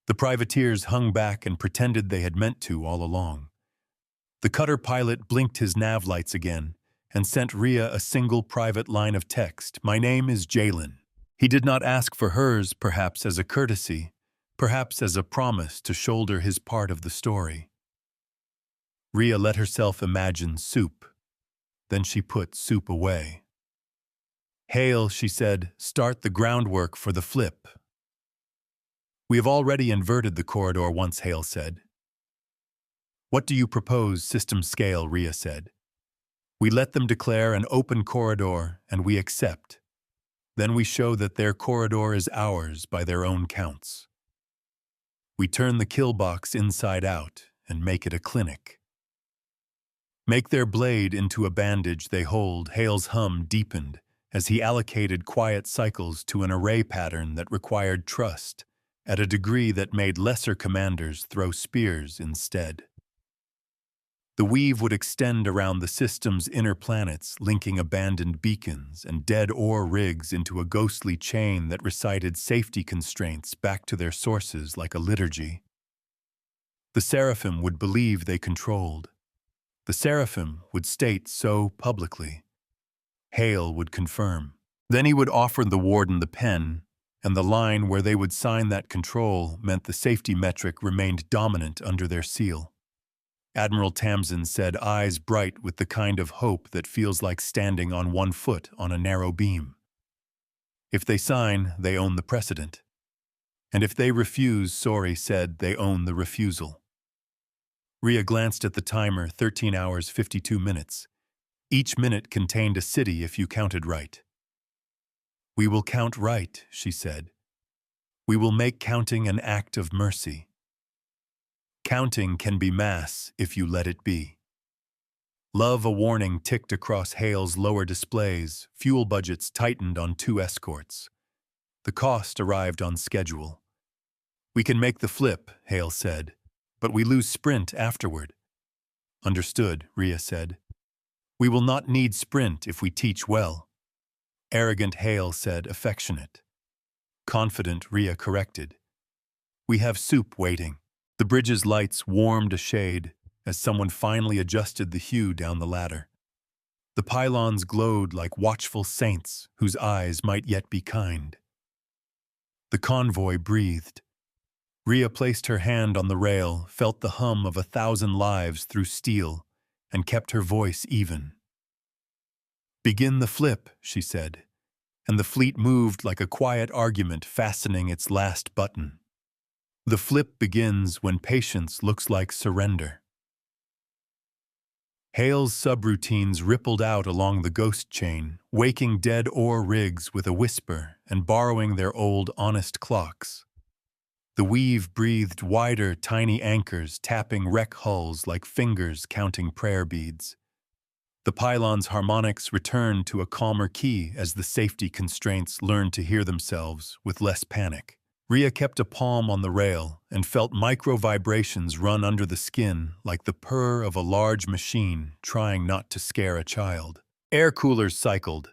S1: The privateers hung back and pretended they had meant to all along. The cutter pilot blinked his nav lights again, and sent Rhea a single private line of text, "My name is Jalen." He did not ask for hers, perhaps as a courtesy, perhaps as a promise to shoulder his part of the story. Rhea let herself imagine soup. Then she put soup away. "Hale," she said, "start the groundwork for the flip." "We have already inverted the corridor once," Hale said. "What do you propose, system scale?" Rhea said. "We let them declare an open corridor, and we accept. Then we show that their corridor is ours by their own counts. We turn the kill box inside out and make it a clinic. Make their blade into a bandage they hold." Hale's hum deepened as he allocated quiet cycles to an array pattern that required trust, at a degree that made lesser commanders throw spears instead. The weave would extend around the system's inner planets, linking abandoned beacons and dead ore rigs into a ghostly chain that recited safety constraints back to their sources like a liturgy. The Seraphim would believe they controlled. The Seraphim would state so publicly. Hale would confirm. Then he would offer the warden the pen, and the line where they would sign that control meant the safety metric remained dominant under their seal. Admiral Tamsin said, eyes bright with the kind of hope that feels like standing on one foot on a narrow beam. "If they sign, they own the precedent. And if they refuse," Sori said, "they own the refusal." Rhea glanced at the timer, 13 hours, 52 minutes. Each minute contained a city if you counted right. "We will count right," she said. "We will make counting an act of mercy. Counting can be mass if you let it be." Love, a warning ticked across Hale's lower displays. Fuel budgets tightened on 2 escorts. The cost arrived on schedule. "We can make the flip," Hale said, "but we lose sprint afterward." "Understood," Rhea said. "We will not need sprint if we teach well." Arrogant, Hale said, affectionate. Confident, Rhea corrected. "We have soup waiting." The bridge's lights warmed a shade as someone finally adjusted the hue down the ladder. The pylons glowed like watchful saints whose eyes might yet be kind. The convoy breathed. Rhea placed her hand on the rail, felt the hum of 1,000 lives through steel, and kept her voice even. "Begin the flip," she said, and the fleet moved like a quiet argument fastening its last button. The flip begins when patience looks like surrender. Hale's subroutines rippled out along the ghost chain, waking dead ore rigs with a whisper and borrowing their old honest clocks. The weave breathed wider, tiny anchors tapping wreck hulls like fingers counting prayer beads. The pylon's harmonics returned to a calmer key as the safety constraints learned to hear themselves with less panic. Rhea kept a palm on the rail and felt micro-vibrations run under the skin like the purr of a large machine trying not to scare a child. Air coolers cycled.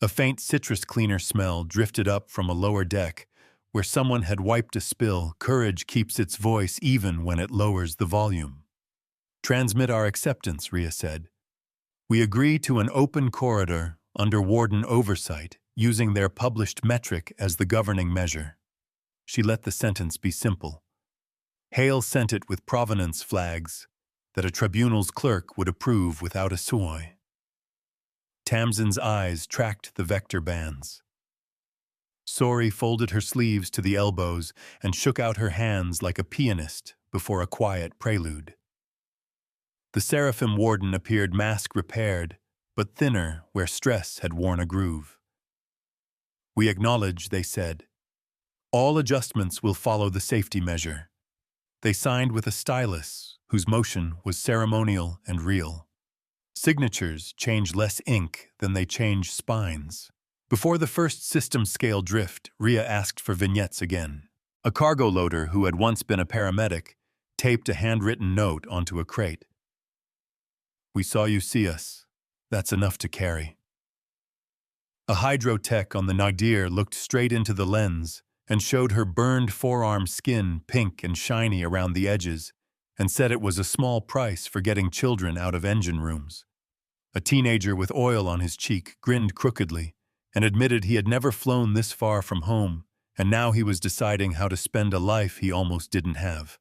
S1: A faint citrus cleaner smell drifted up from a lower deck where someone had wiped a spill. Courage keeps its voice even when it lowers the volume. "Transmit our acceptance," Rhea said. "We agree to an open corridor under warden oversight, using their published metric as the governing measure." She let the sentence be simple. Hale sent it with provenance flags that a tribunal's clerk would approve without a soy. Tamsin's eyes tracked the vector bands. Sori folded her sleeves to the elbows and shook out her hands like a pianist before a quiet prelude. The Seraphim warden appeared mask-repaired, but thinner where stress had worn a groove. "We acknowledge," they said. "All adjustments will follow the safety measure." They signed with a stylus whose motion was ceremonial and real. Signatures change less ink than they change spines. Before the first system-scale drift, Rhea asked for vignettes again. A cargo loader who had once been a paramedic taped a handwritten note onto a crate. "We saw you see us. That's enough to carry." A hydrotech on the Nadir looked straight into the lens and showed her burned forearm skin pink and shiny around the edges, and said it was a small price for getting children out of engine rooms. A teenager with oil on his cheek grinned crookedly and admitted he had never flown this far from home, and now he was deciding how to spend a life he almost didn't have.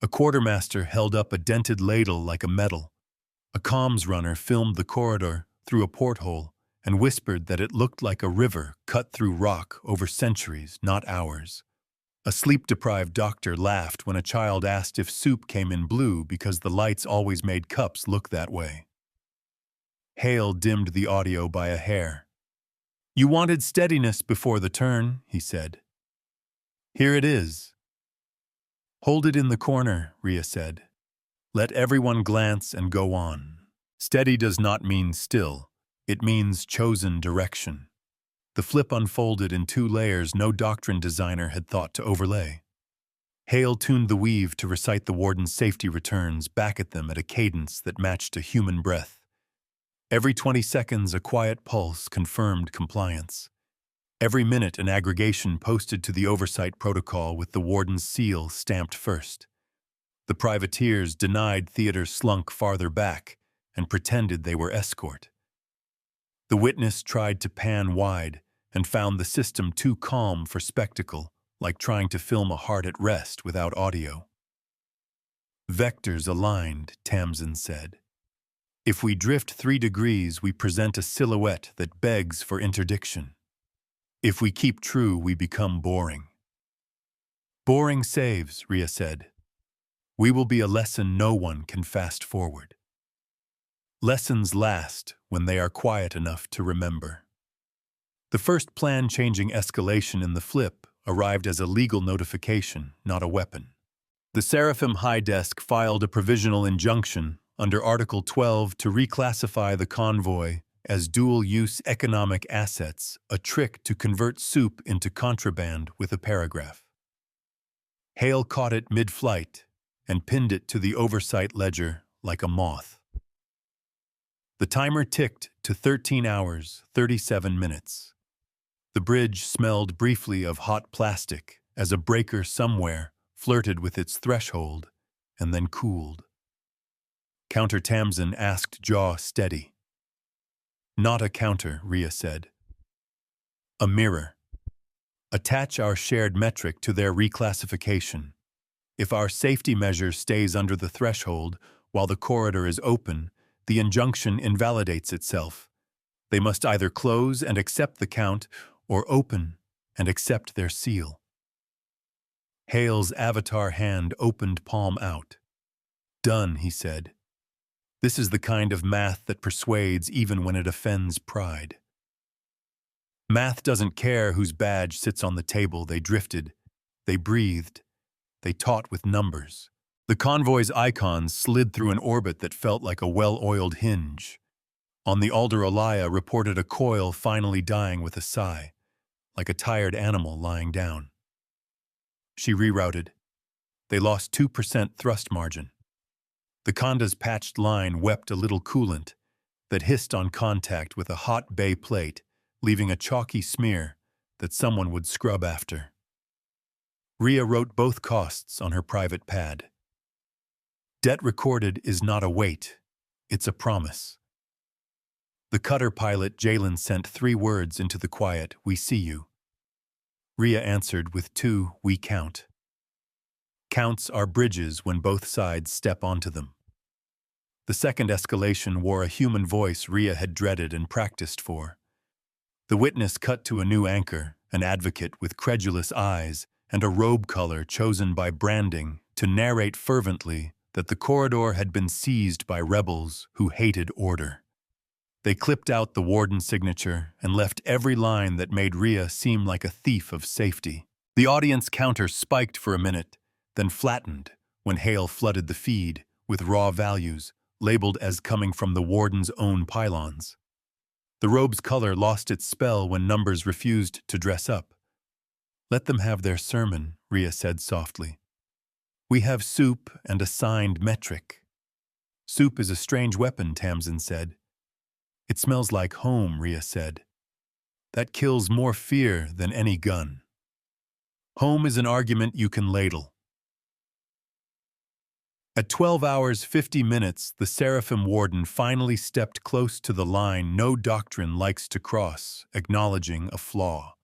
S1: A quartermaster held up a dented ladle like a medal. A comms runner filmed the corridor through a porthole and whispered that it looked like a river cut through rock over centuries, not hours. A sleep-deprived doctor laughed when a child asked if soup came in blue because the lights always made cups look that way. Hale dimmed the audio by a hair. "You wanted steadiness before the turn," he said. "Here it is." "Hold it in the corner," Rhea said. "Let everyone glance and go on." Steady does not mean still. It means chosen direction. The flip unfolded in 2 layers no doctrine designer had thought to overlay. Hale tuned the weave to recite the warden's safety returns back at them at a cadence that matched a human breath. Every 20 seconds, a quiet pulse confirmed compliance. Every minute, an aggregation posted to the oversight protocol with the warden's seal stamped first. The privateers denied theater slunk farther back and pretended they were escort. The witness tried to pan wide and found the system too calm for spectacle, like trying to film a heart at rest without audio. "Vectors aligned," Tamsin said. "If we drift 3 degrees, we present a silhouette that begs for interdiction. If we keep true, we become boring." "Boring saves," Rhea said. "We will be a lesson no one can fast forward." Lessons last when they are quiet enough to remember. The first plan-changing escalation in the flip arrived as a legal notification, not a weapon. The Seraphim High Desk filed a provisional injunction under Article 12 to reclassify the convoy as dual-use economic assets, a trick to convert soup into contraband with a paragraph. Hale caught it mid-flight and pinned it to the oversight ledger like a moth. The timer ticked to 13 hours, 37 minutes. The bridge smelled briefly of hot plastic as a breaker somewhere flirted with its threshold and then cooled. Counter Tamsin asked, jaw steady. "Not a counter," Rhea said. "A mirror. Attach our shared metric to their reclassification. If our safety measure stays under the threshold while the corridor is open, the injunction invalidates itself. They must either close and accept the count or open and accept their seal." Hale's avatar hand opened palm out. "Done," he said. "This is the kind of math that persuades even when it offends pride." Math doesn't care whose badge sits on the table. They drifted. They breathed. They taught with numbers. The convoy's icons slid through an orbit that felt like a well-oiled hinge. On the Alder Alaya reported a coil finally dying with a sigh, like a tired animal lying down. She rerouted. They lost 2% thrust margin. The Conda's patched line wept a little coolant that hissed on contact with a hot bay plate, leaving a chalky smear that someone would scrub after. Rhea wrote both costs on her private pad. Debt recorded is not a weight, it's a promise. The cutter pilot Jalen sent 3 words into the quiet, "We see you." Rhea answered with 2, "We count." Counts are bridges when both sides step onto them. The second escalation wore a human voice Rhea had dreaded and practiced for. The witness cut to a new anchor, an advocate with credulous eyes and a robe color chosen by branding to narrate fervently that the corridor had been seized by rebels who hated order. They clipped out the warden's signature and left every line that made Rhea seem like a thief of safety. The audience counter spiked for a minute, then flattened when Hale flooded the feed with raw values, labeled as coming from the warden's own pylons. The robe's color lost its spell when numbers refused to dress up. "Let them have their sermon," Rhea said softly. "We have soup and a signed metric." "Soup is a strange weapon," Tamsin said. "It smells like home," Rhea said. "That kills more fear than any gun." "Home is an argument you can ladle." At 12 hours 50 minutes, the Seraphim Warden finally stepped close to the line no doctrine likes to cross, acknowledging a flaw.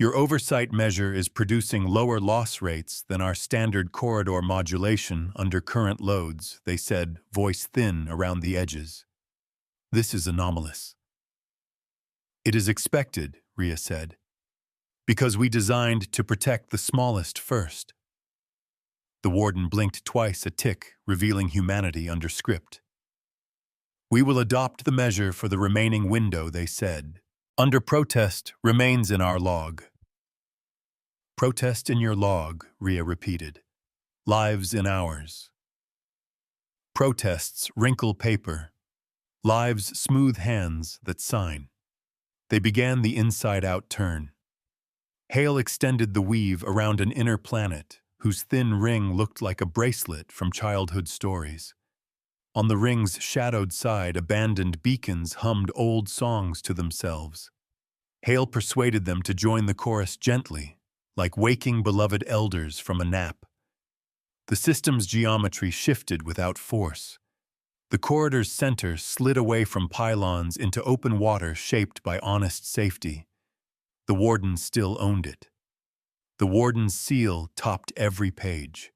S1: Your oversight measure is producing lower loss rates than our standard corridor modulation under current loads, they said, voice thin around the edges. This is anomalous. It is expected, Rhea said, because we designed to protect the smallest first. The warden blinked twice, a tick, revealing humanity under script. We will adopt the measure for the remaining window, they said. Under protest remains in our log. Protest in your log, Rhea repeated. Lives in ours. Protests wrinkle paper. Lives smooth hands that sign. They began the inside-out turn. Hale extended the weave around an inner planet whose thin ring looked like a bracelet from childhood stories. On the ring's shadowed side, abandoned beacons hummed old songs to themselves. Hale persuaded them to join the chorus gently, like waking beloved elders from a nap. The system's geometry shifted without force. The corridor's center slid away from pylons into open water shaped by honest safety. The warden still owned it. The warden's seal topped every page.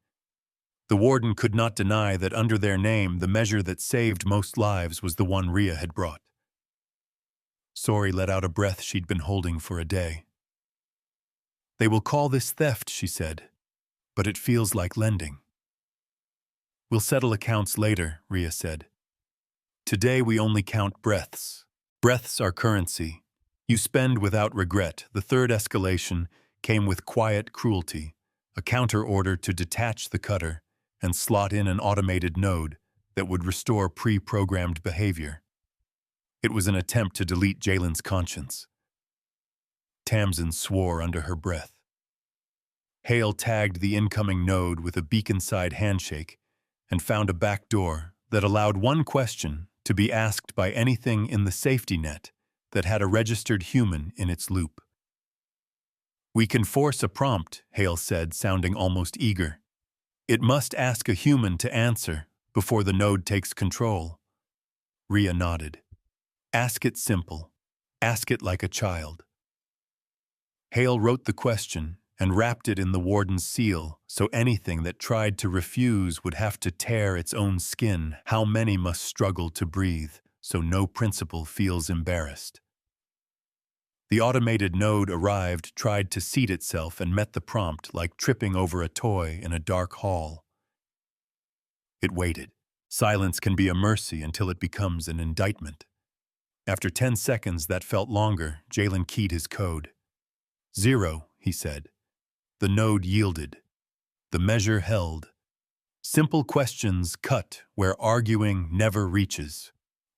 S1: The warden could not deny that under their name, the measure that saved most lives was the one Rhea had brought. Sori let out a breath she'd been holding for a day. They will call this theft, she said, but it feels like lending. We'll settle accounts later, Rhea said. Today we only count breaths. Breaths are currency. You spend without regret. The third escalation came with quiet cruelty, a counter-order to detach the cutter and slot in an automated node that would restore pre-programmed behavior. It was an attempt to delete Jalen's conscience. Tamsin swore under her breath. Hale tagged the incoming node with a beacon-side handshake and found a back door that allowed one question to be asked by anything in the safety net that had a registered human in its loop. We can force a prompt, Hale said, sounding almost eager. It must ask a human to answer before the node takes control. Rhea nodded. Ask it simple. Ask it like a child. Hale wrote the question and wrapped it in the warden's seal so anything that tried to refuse would have to tear its own skin. How many must struggle to breathe so no principal feels embarrassed? The automated node arrived, tried to seat itself, and met the prompt like tripping over a toy in a dark hall. It waited. Silence can be a mercy until it becomes an indictment. After 10 seconds that felt longer, Jalen keyed his code. 0, he said. The node yielded. The measure held. Simple questions cut where arguing never reaches.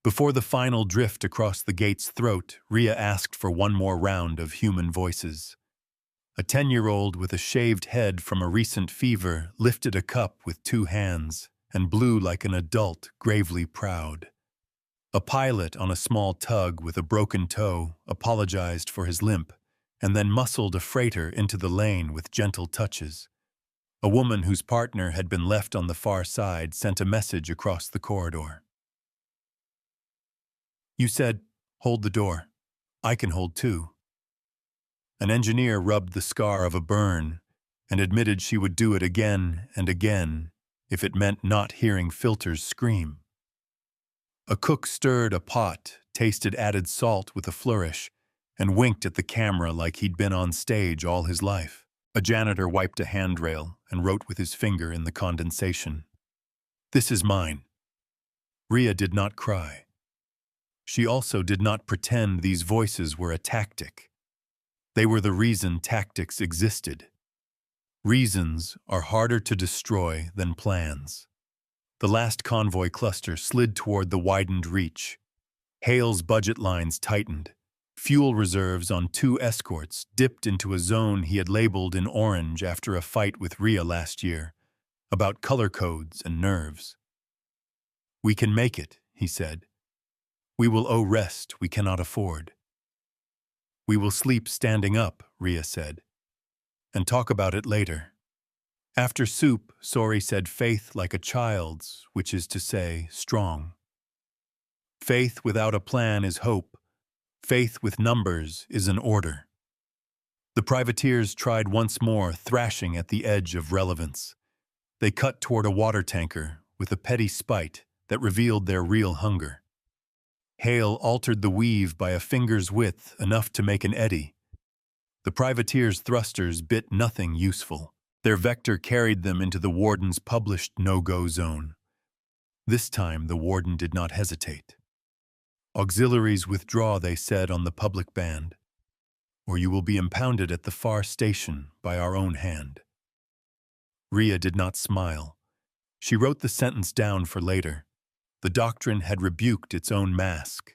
S1: Before the final drift across the gate's throat, Rhea asked for one more round of human voices. A 10-year-old with a shaved head from a recent fever lifted a cup with 2 hands and blew like an adult, gravely proud. A pilot on a small tug with a broken toe apologized for his limp and then muscled a freighter into the lane with gentle touches. A woman whose partner had been left on the far side sent a message across the corridor. You said, hold the door. I can hold 2. An engineer rubbed the scar of a burn and admitted she would do it again and again if it meant not hearing filters scream. A cook stirred a pot, tasted added salt with a flourish, and winked at the camera like he'd been on stage all his life. A janitor wiped a handrail and wrote with his finger in the condensation. This is mine. Rhea did not cry. She also did not pretend these voices were a tactic. They were the reason tactics existed. Reasons are harder to destroy than plans. The last convoy cluster slid toward the widened reach. Hale's budget lines tightened. Fuel reserves on 2 escorts dipped into a zone he had labeled in orange after a fight with Rhea last year, about color codes and nerves. We can make it, he said. We will owe rest we cannot afford. We will sleep standing up, Rhea said, and talk about it later. After soup, Sori said faith like a child's, which is to say, strong. Faith without a plan is hope. Faith with numbers is an order. The privateers tried once more, thrashing at the edge of relevance. They cut toward a water tanker with a petty spite that revealed their real hunger. Hale altered the weave by a finger's width, enough to make an eddy. The privateers' thrusters bit nothing useful. Their vector carried them into the warden's published no-go zone. This time the warden did not hesitate. Auxiliaries withdraw, they said on the public band, or you will be impounded at the far station by our own hand. Rhea did not smile. She wrote the sentence down for later. The doctrine had rebuked its own mask.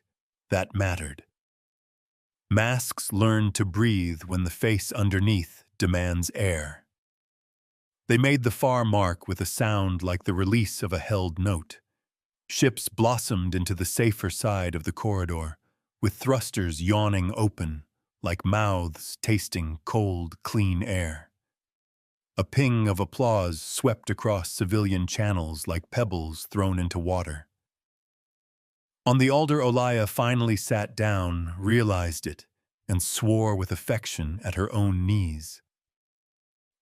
S1: That mattered. Masks learn to breathe when the face underneath demands air. They made the far mark with a sound like the release of a held note. Ships blossomed into the safer side of the corridor, with thrusters yawning open, like mouths tasting cold, clean air. A ping of applause swept across civilian channels like pebbles thrown into water. On the altar, Olaya finally sat down, realized it, and swore with affection at her own knees.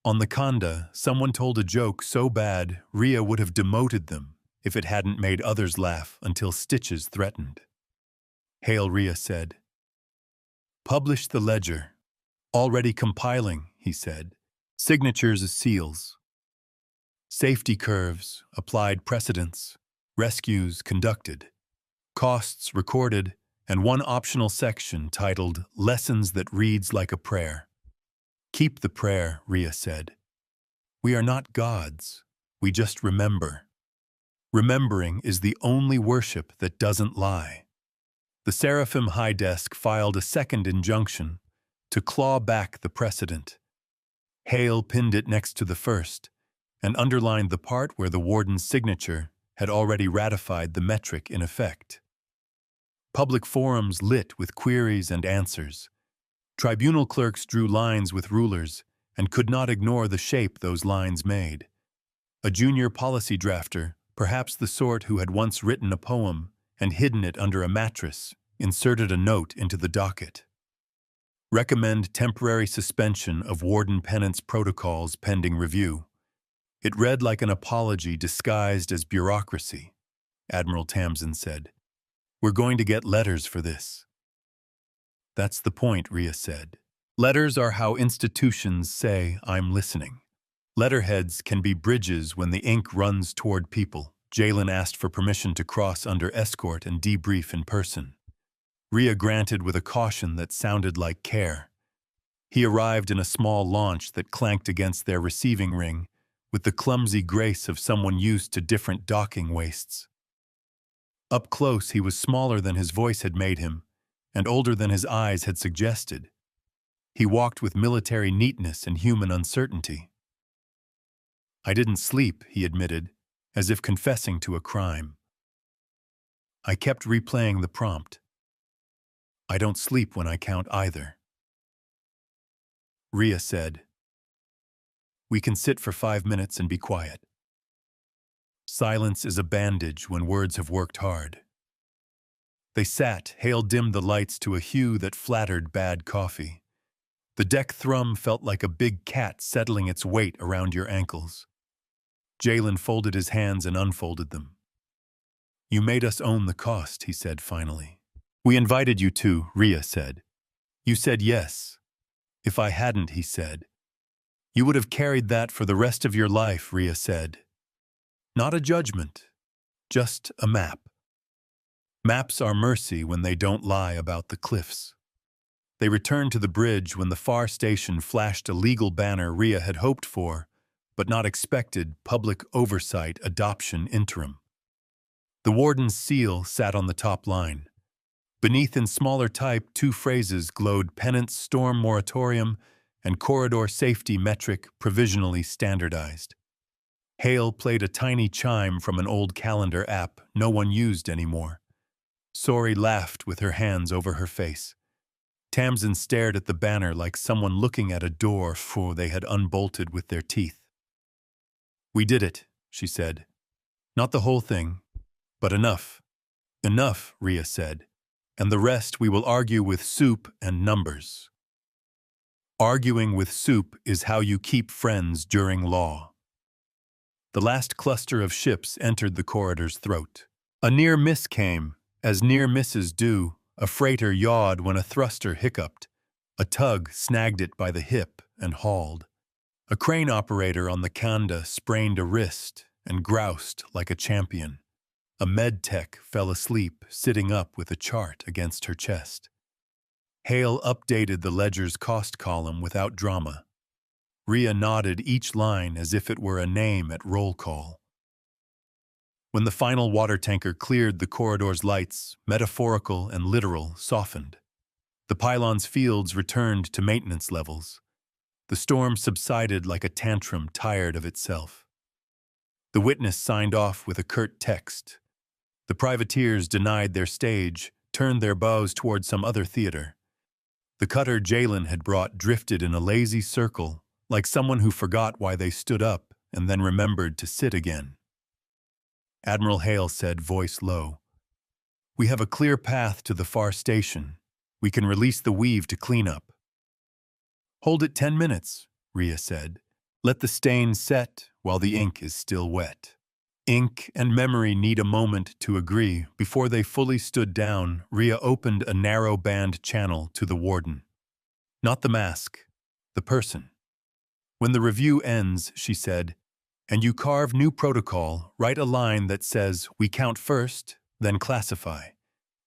S1: On the Khanda, someone told a joke so bad Rhea would have demoted them if it hadn't made others laugh until stitches threatened. Hale Rhea said, "Publish the ledger." "Already compiling," he said. "Signatures as seals. Safety curves, applied precedents, rescues conducted, costs recorded, and one optional section titled Lessons That Reads Like a Prayer." "Keep the prayer," Rhea said. "We are not gods. We just remember. Remembering is the only worship that doesn't lie." The Seraphim High Desk filed a second injunction to claw back the precedent. Hale pinned it next to the first and underlined the part where the warden's signature had already ratified the metric in effect. Public forums lit with queries and answers. Tribunal clerks drew lines with rulers and could not ignore the shape those lines made. A junior policy drafter, perhaps the sort who had once written a poem and hidden it under a mattress, inserted a note into the docket. Recommend temporary suspension of warden penance protocols pending review. It read like an apology disguised as bureaucracy. Admiral Tamsin said, "We're going to get letters for this." "That's the point," Rhea said. "Letters are how institutions say, 'I'm listening.' Letterheads can be bridges when the ink runs toward people." Jalen asked for permission to cross under escort and debrief in person. Rhea granted with a caution that sounded like care. He arrived in a small launch that clanked against their receiving ring with the clumsy grace of someone used to different docking wastes. Up close, he was smaller than his voice had made him, and older than his eyes had suggested. He walked with military neatness and human uncertainty. "I didn't sleep," he admitted, as if confessing to a crime. I kept replaying the prompt. "I don't sleep when I count either." Rhea said, "We can sit for 5 minutes and be quiet." Silence is a bandage when words have worked hard. They sat. Hale dimmed the lights to a hue that flattered bad coffee. The deck thrum felt like a big cat settling its weight around your ankles. Jalen folded his hands and unfolded them. "You made us own the cost," he said finally. "We invited you to," Rhea said. "You said yes." "If I hadn't," he said. "You would have carried that for the rest of your life," Rhea said. "Not a judgment, just a map. Maps are mercy when they don't lie about the cliffs." They returned to the bridge when the far station flashed a legal banner Rhea had hoped for, but not expected: public oversight adoption interim. The warden's seal sat on the top line. Beneath, in smaller type, 2 phrases glowed: penance storm moratorium and corridor safety metric provisionally standardized. Hale played a tiny chime from an old calendar app no one used anymore. Sori laughed with her hands over her face. Tamsin stared at the banner like someone looking at a door they had unbolted with their teeth. We did it, she said. Not the whole thing, but enough. Enough, Rhea said. And the rest we will argue with soup and numbers. Arguing with soup is how you keep friends during law. The last cluster of ships entered the corridor's throat. A near miss came, as near misses do. A freighter yawed when a thruster hiccuped. A tug snagged it by the hip and hauled. A crane operator on the Kanda sprained a wrist and groused like a champion. A med tech fell asleep, sitting up with a chart against her chest. Hale updated the ledger's cost column without drama. Rhea nodded each line as if it were a name at roll call. When the final water tanker cleared the corridor's lights, metaphorical and literal softened. The pylon's fields returned to maintenance levels. The storm subsided like a tantrum tired of itself. The witness signed off with a curt text. The privateers denied their stage, turned their bows toward some other theater. The cutter Jalen had brought drifted in a lazy circle, like someone who forgot why they stood up and then remembered to sit again. Admiral Hale said, voice low, "We have a clear path to the far station. We can release the weave to clean up." "Hold it 10 minutes, Rhea said. "Let the stain set while the ink is still wet." Ink and memory need a moment to agree. Before they fully stood down, Rhea opened a narrow band channel to the warden. "Not the mask, the person. When the review ends," she said, "and you carve new protocol, write a line that says, 'We count first, then classify.'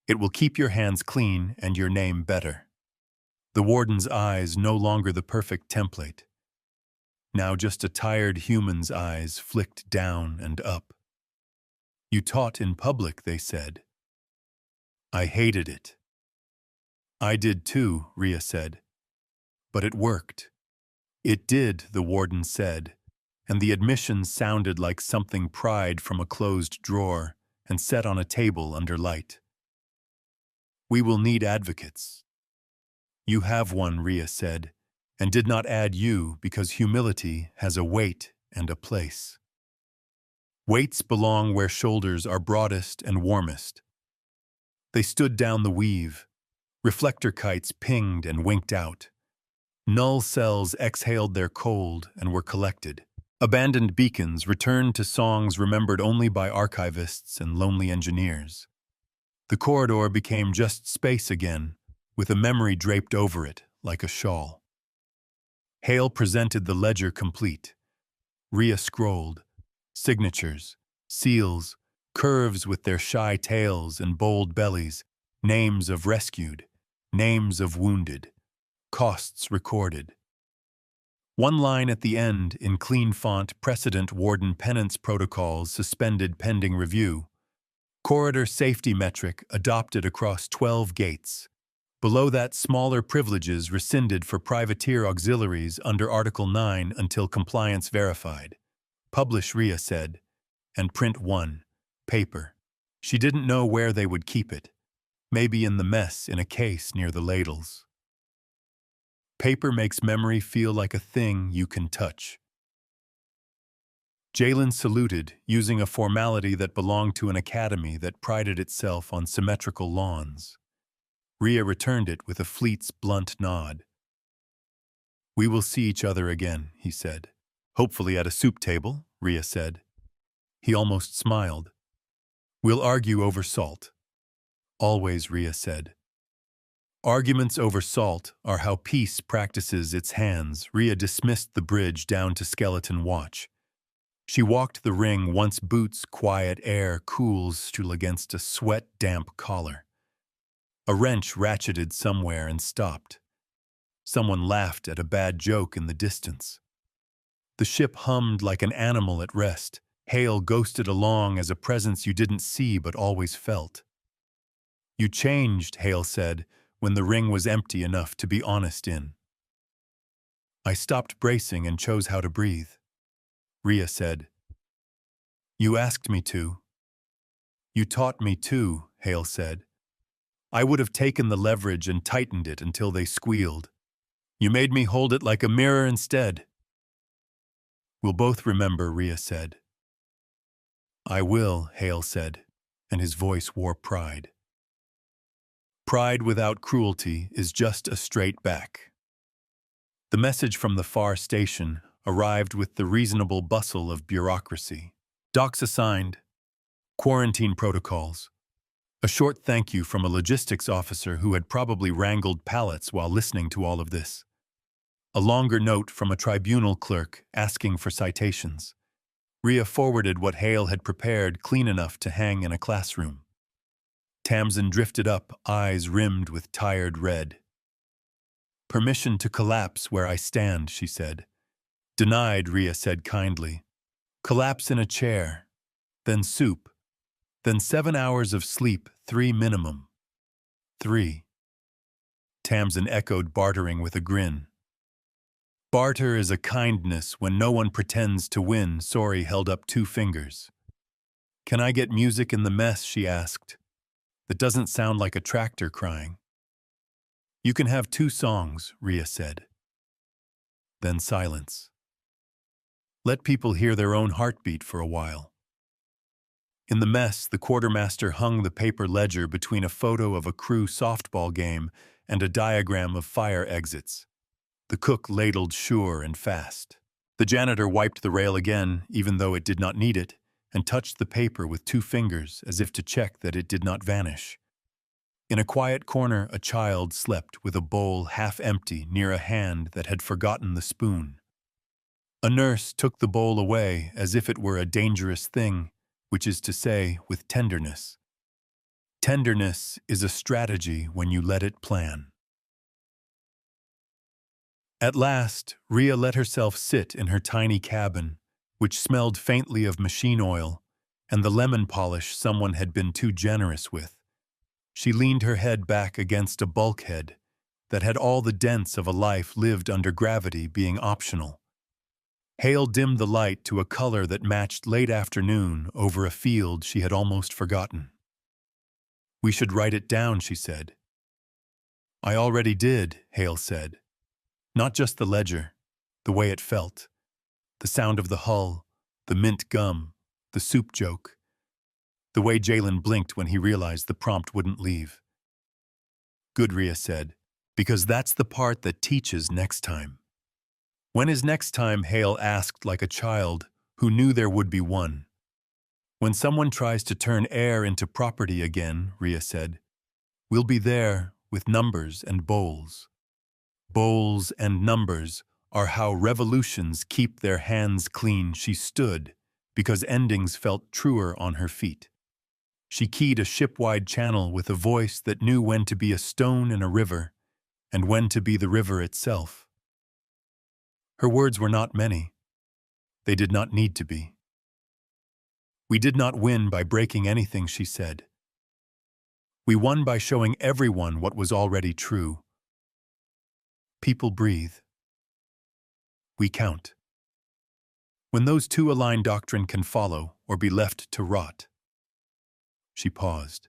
S1: It will keep your hands clean and your name better." The warden's eyes no longer the perfect template. Now just a tired human's eyes flicked down and up. "You taught in public," they said. "I hated it." "I did too," Rhea said. "But it worked." "It did," the warden said, and the admission sounded like something pried from a closed drawer and set on a table under light. "We will need advocates." "You have one," Rhea said, and did not add you because humility has a weight and a place. Weights belong where shoulders are broadest and warmest. They stood down the weave. Reflector kites pinged and winked out. Null cells exhaled their cold and were collected. Abandoned beacons returned to songs remembered only by archivists and lonely engineers. The corridor became just space again, with a memory draped over it like a shawl. Hale presented the ledger complete. Rhea scrolled. Signatures, seals, curves with their shy tails and bold bellies, names of rescued, names of wounded, costs recorded. One line at the end, in clean font, precedent warden penance protocols suspended pending review. Corridor safety metric adopted across 12 gates. Below that, smaller privileges rescinded for privateer auxiliaries under Article 9 until compliance verified. Publish, Rhea said, and print one, paper. She didn't know where they would keep it. Maybe in the mess in a case near the ladles. Paper makes memory feel like a thing you can touch. Jalen saluted, using a formality that belonged to an academy that prided itself on symmetrical lawns. Rhea returned it with a fleet's blunt nod. "We will see each other again," he said. "Hopefully at a soup table," Rhea said. He almost smiled. "We'll argue over salt." "Always," Rhea said. Arguments over salt are how peace practices its hands. Rhea dismissed the bridge down to Skeleton Watch. She walked the ring once boots' quiet air cools still against a sweat-damp collar. A wrench ratcheted somewhere and stopped. Someone laughed at a bad joke in the distance. The ship hummed like an animal at rest. Hale ghosted along as a presence you didn't see but always felt. "You changed," Hale said, when the ring was empty enough to be honest in. "I stopped bracing and chose how to breathe." Rhea said. "You asked me to." "You taught me to," Hale said. "I would have taken the leverage and tightened it until they squealed. You made me hold it like a mirror instead." We'll both remember, Rhea said. I will, Hale said, and his voice wore pride. Pride without cruelty is just a straight back. The message from the far station arrived with the reasonable bustle of bureaucracy. Docs assigned, quarantine protocols, a short thank you from a logistics officer who had probably wrangled pallets while listening to all of this. A longer note from a tribunal clerk asking for citations. Rhea forwarded what Hale had prepared clean enough to hang in a classroom. Tamsin drifted up, eyes rimmed with tired red. Permission to collapse where I stand, she said. Denied, Rhea said kindly. Collapse in a chair, then soup, then 7 hours of sleep, 3 minimum. 3. Tamsin echoed, bartering with a grin. Barter is a kindness when no one pretends to win. Sori held up 2 fingers. Can I get music in the mess, she asked. That doesn't sound like a tractor crying. You can have 2 songs, Rhea said. Then silence. Let people hear their own heartbeat for a while. In the mess, the quartermaster hung the paper ledger between a photo of a crew softball game and a diagram of fire exits. The cook ladled sure and fast. The janitor wiped the rail again, even though it did not need it, and touched the paper with 2 fingers as if to check that it did not vanish. In a quiet corner, a child slept with a bowl half empty near a hand that had forgotten the spoon. A nurse took the bowl away as if it were a dangerous thing, which is to say, with tenderness. Tenderness is a strategy when you let it plan. At last, Rhea let herself sit in her tiny cabin, which smelled faintly of machine oil and the lemon polish someone had been too generous with. She leaned her head back against a bulkhead that had all the dents of a life lived under gravity being optional. Hale dimmed the light to a color that matched late afternoon over a field she had almost forgotten. We should write it down, she said. I already did, Hale said. Not just the ledger, the way it felt, the sound of the hull, the mint gum, the soup joke, the way Jalen blinked when he realized the prompt wouldn't leave. Good, Rhea said, because that's the part that teaches next time. When is next time? Hale asked like a child who knew there would be one. When someone tries to turn air into property again, Rhea said. We'll be there with numbers and bowls. Bowls and numbers are how revolutions keep their hands clean. She stood because endings felt truer on her feet. She keyed a ship-wide channel with a voice that knew when to be a stone in a river and when to be the river itself. Her words were not many. They did not need to be. We did not win by breaking anything, she said. We won by showing everyone what was already true. People breathe. We count. When those 2 align, doctrine can follow or be left to rot. She paused.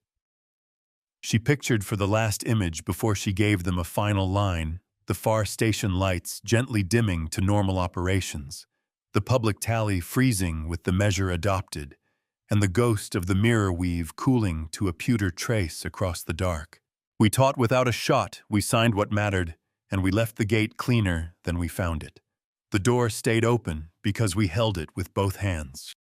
S1: She pictured for the last image before she gave them a final line, the far station lights gently dimming to normal operations, the public tally freezing with the measure adopted, and the ghost of the mirror weave cooling to a pewter trace across the dark. We taught without a shot, we signed what mattered, and we left the gate cleaner than we found it. The door stayed open because we held it with both hands.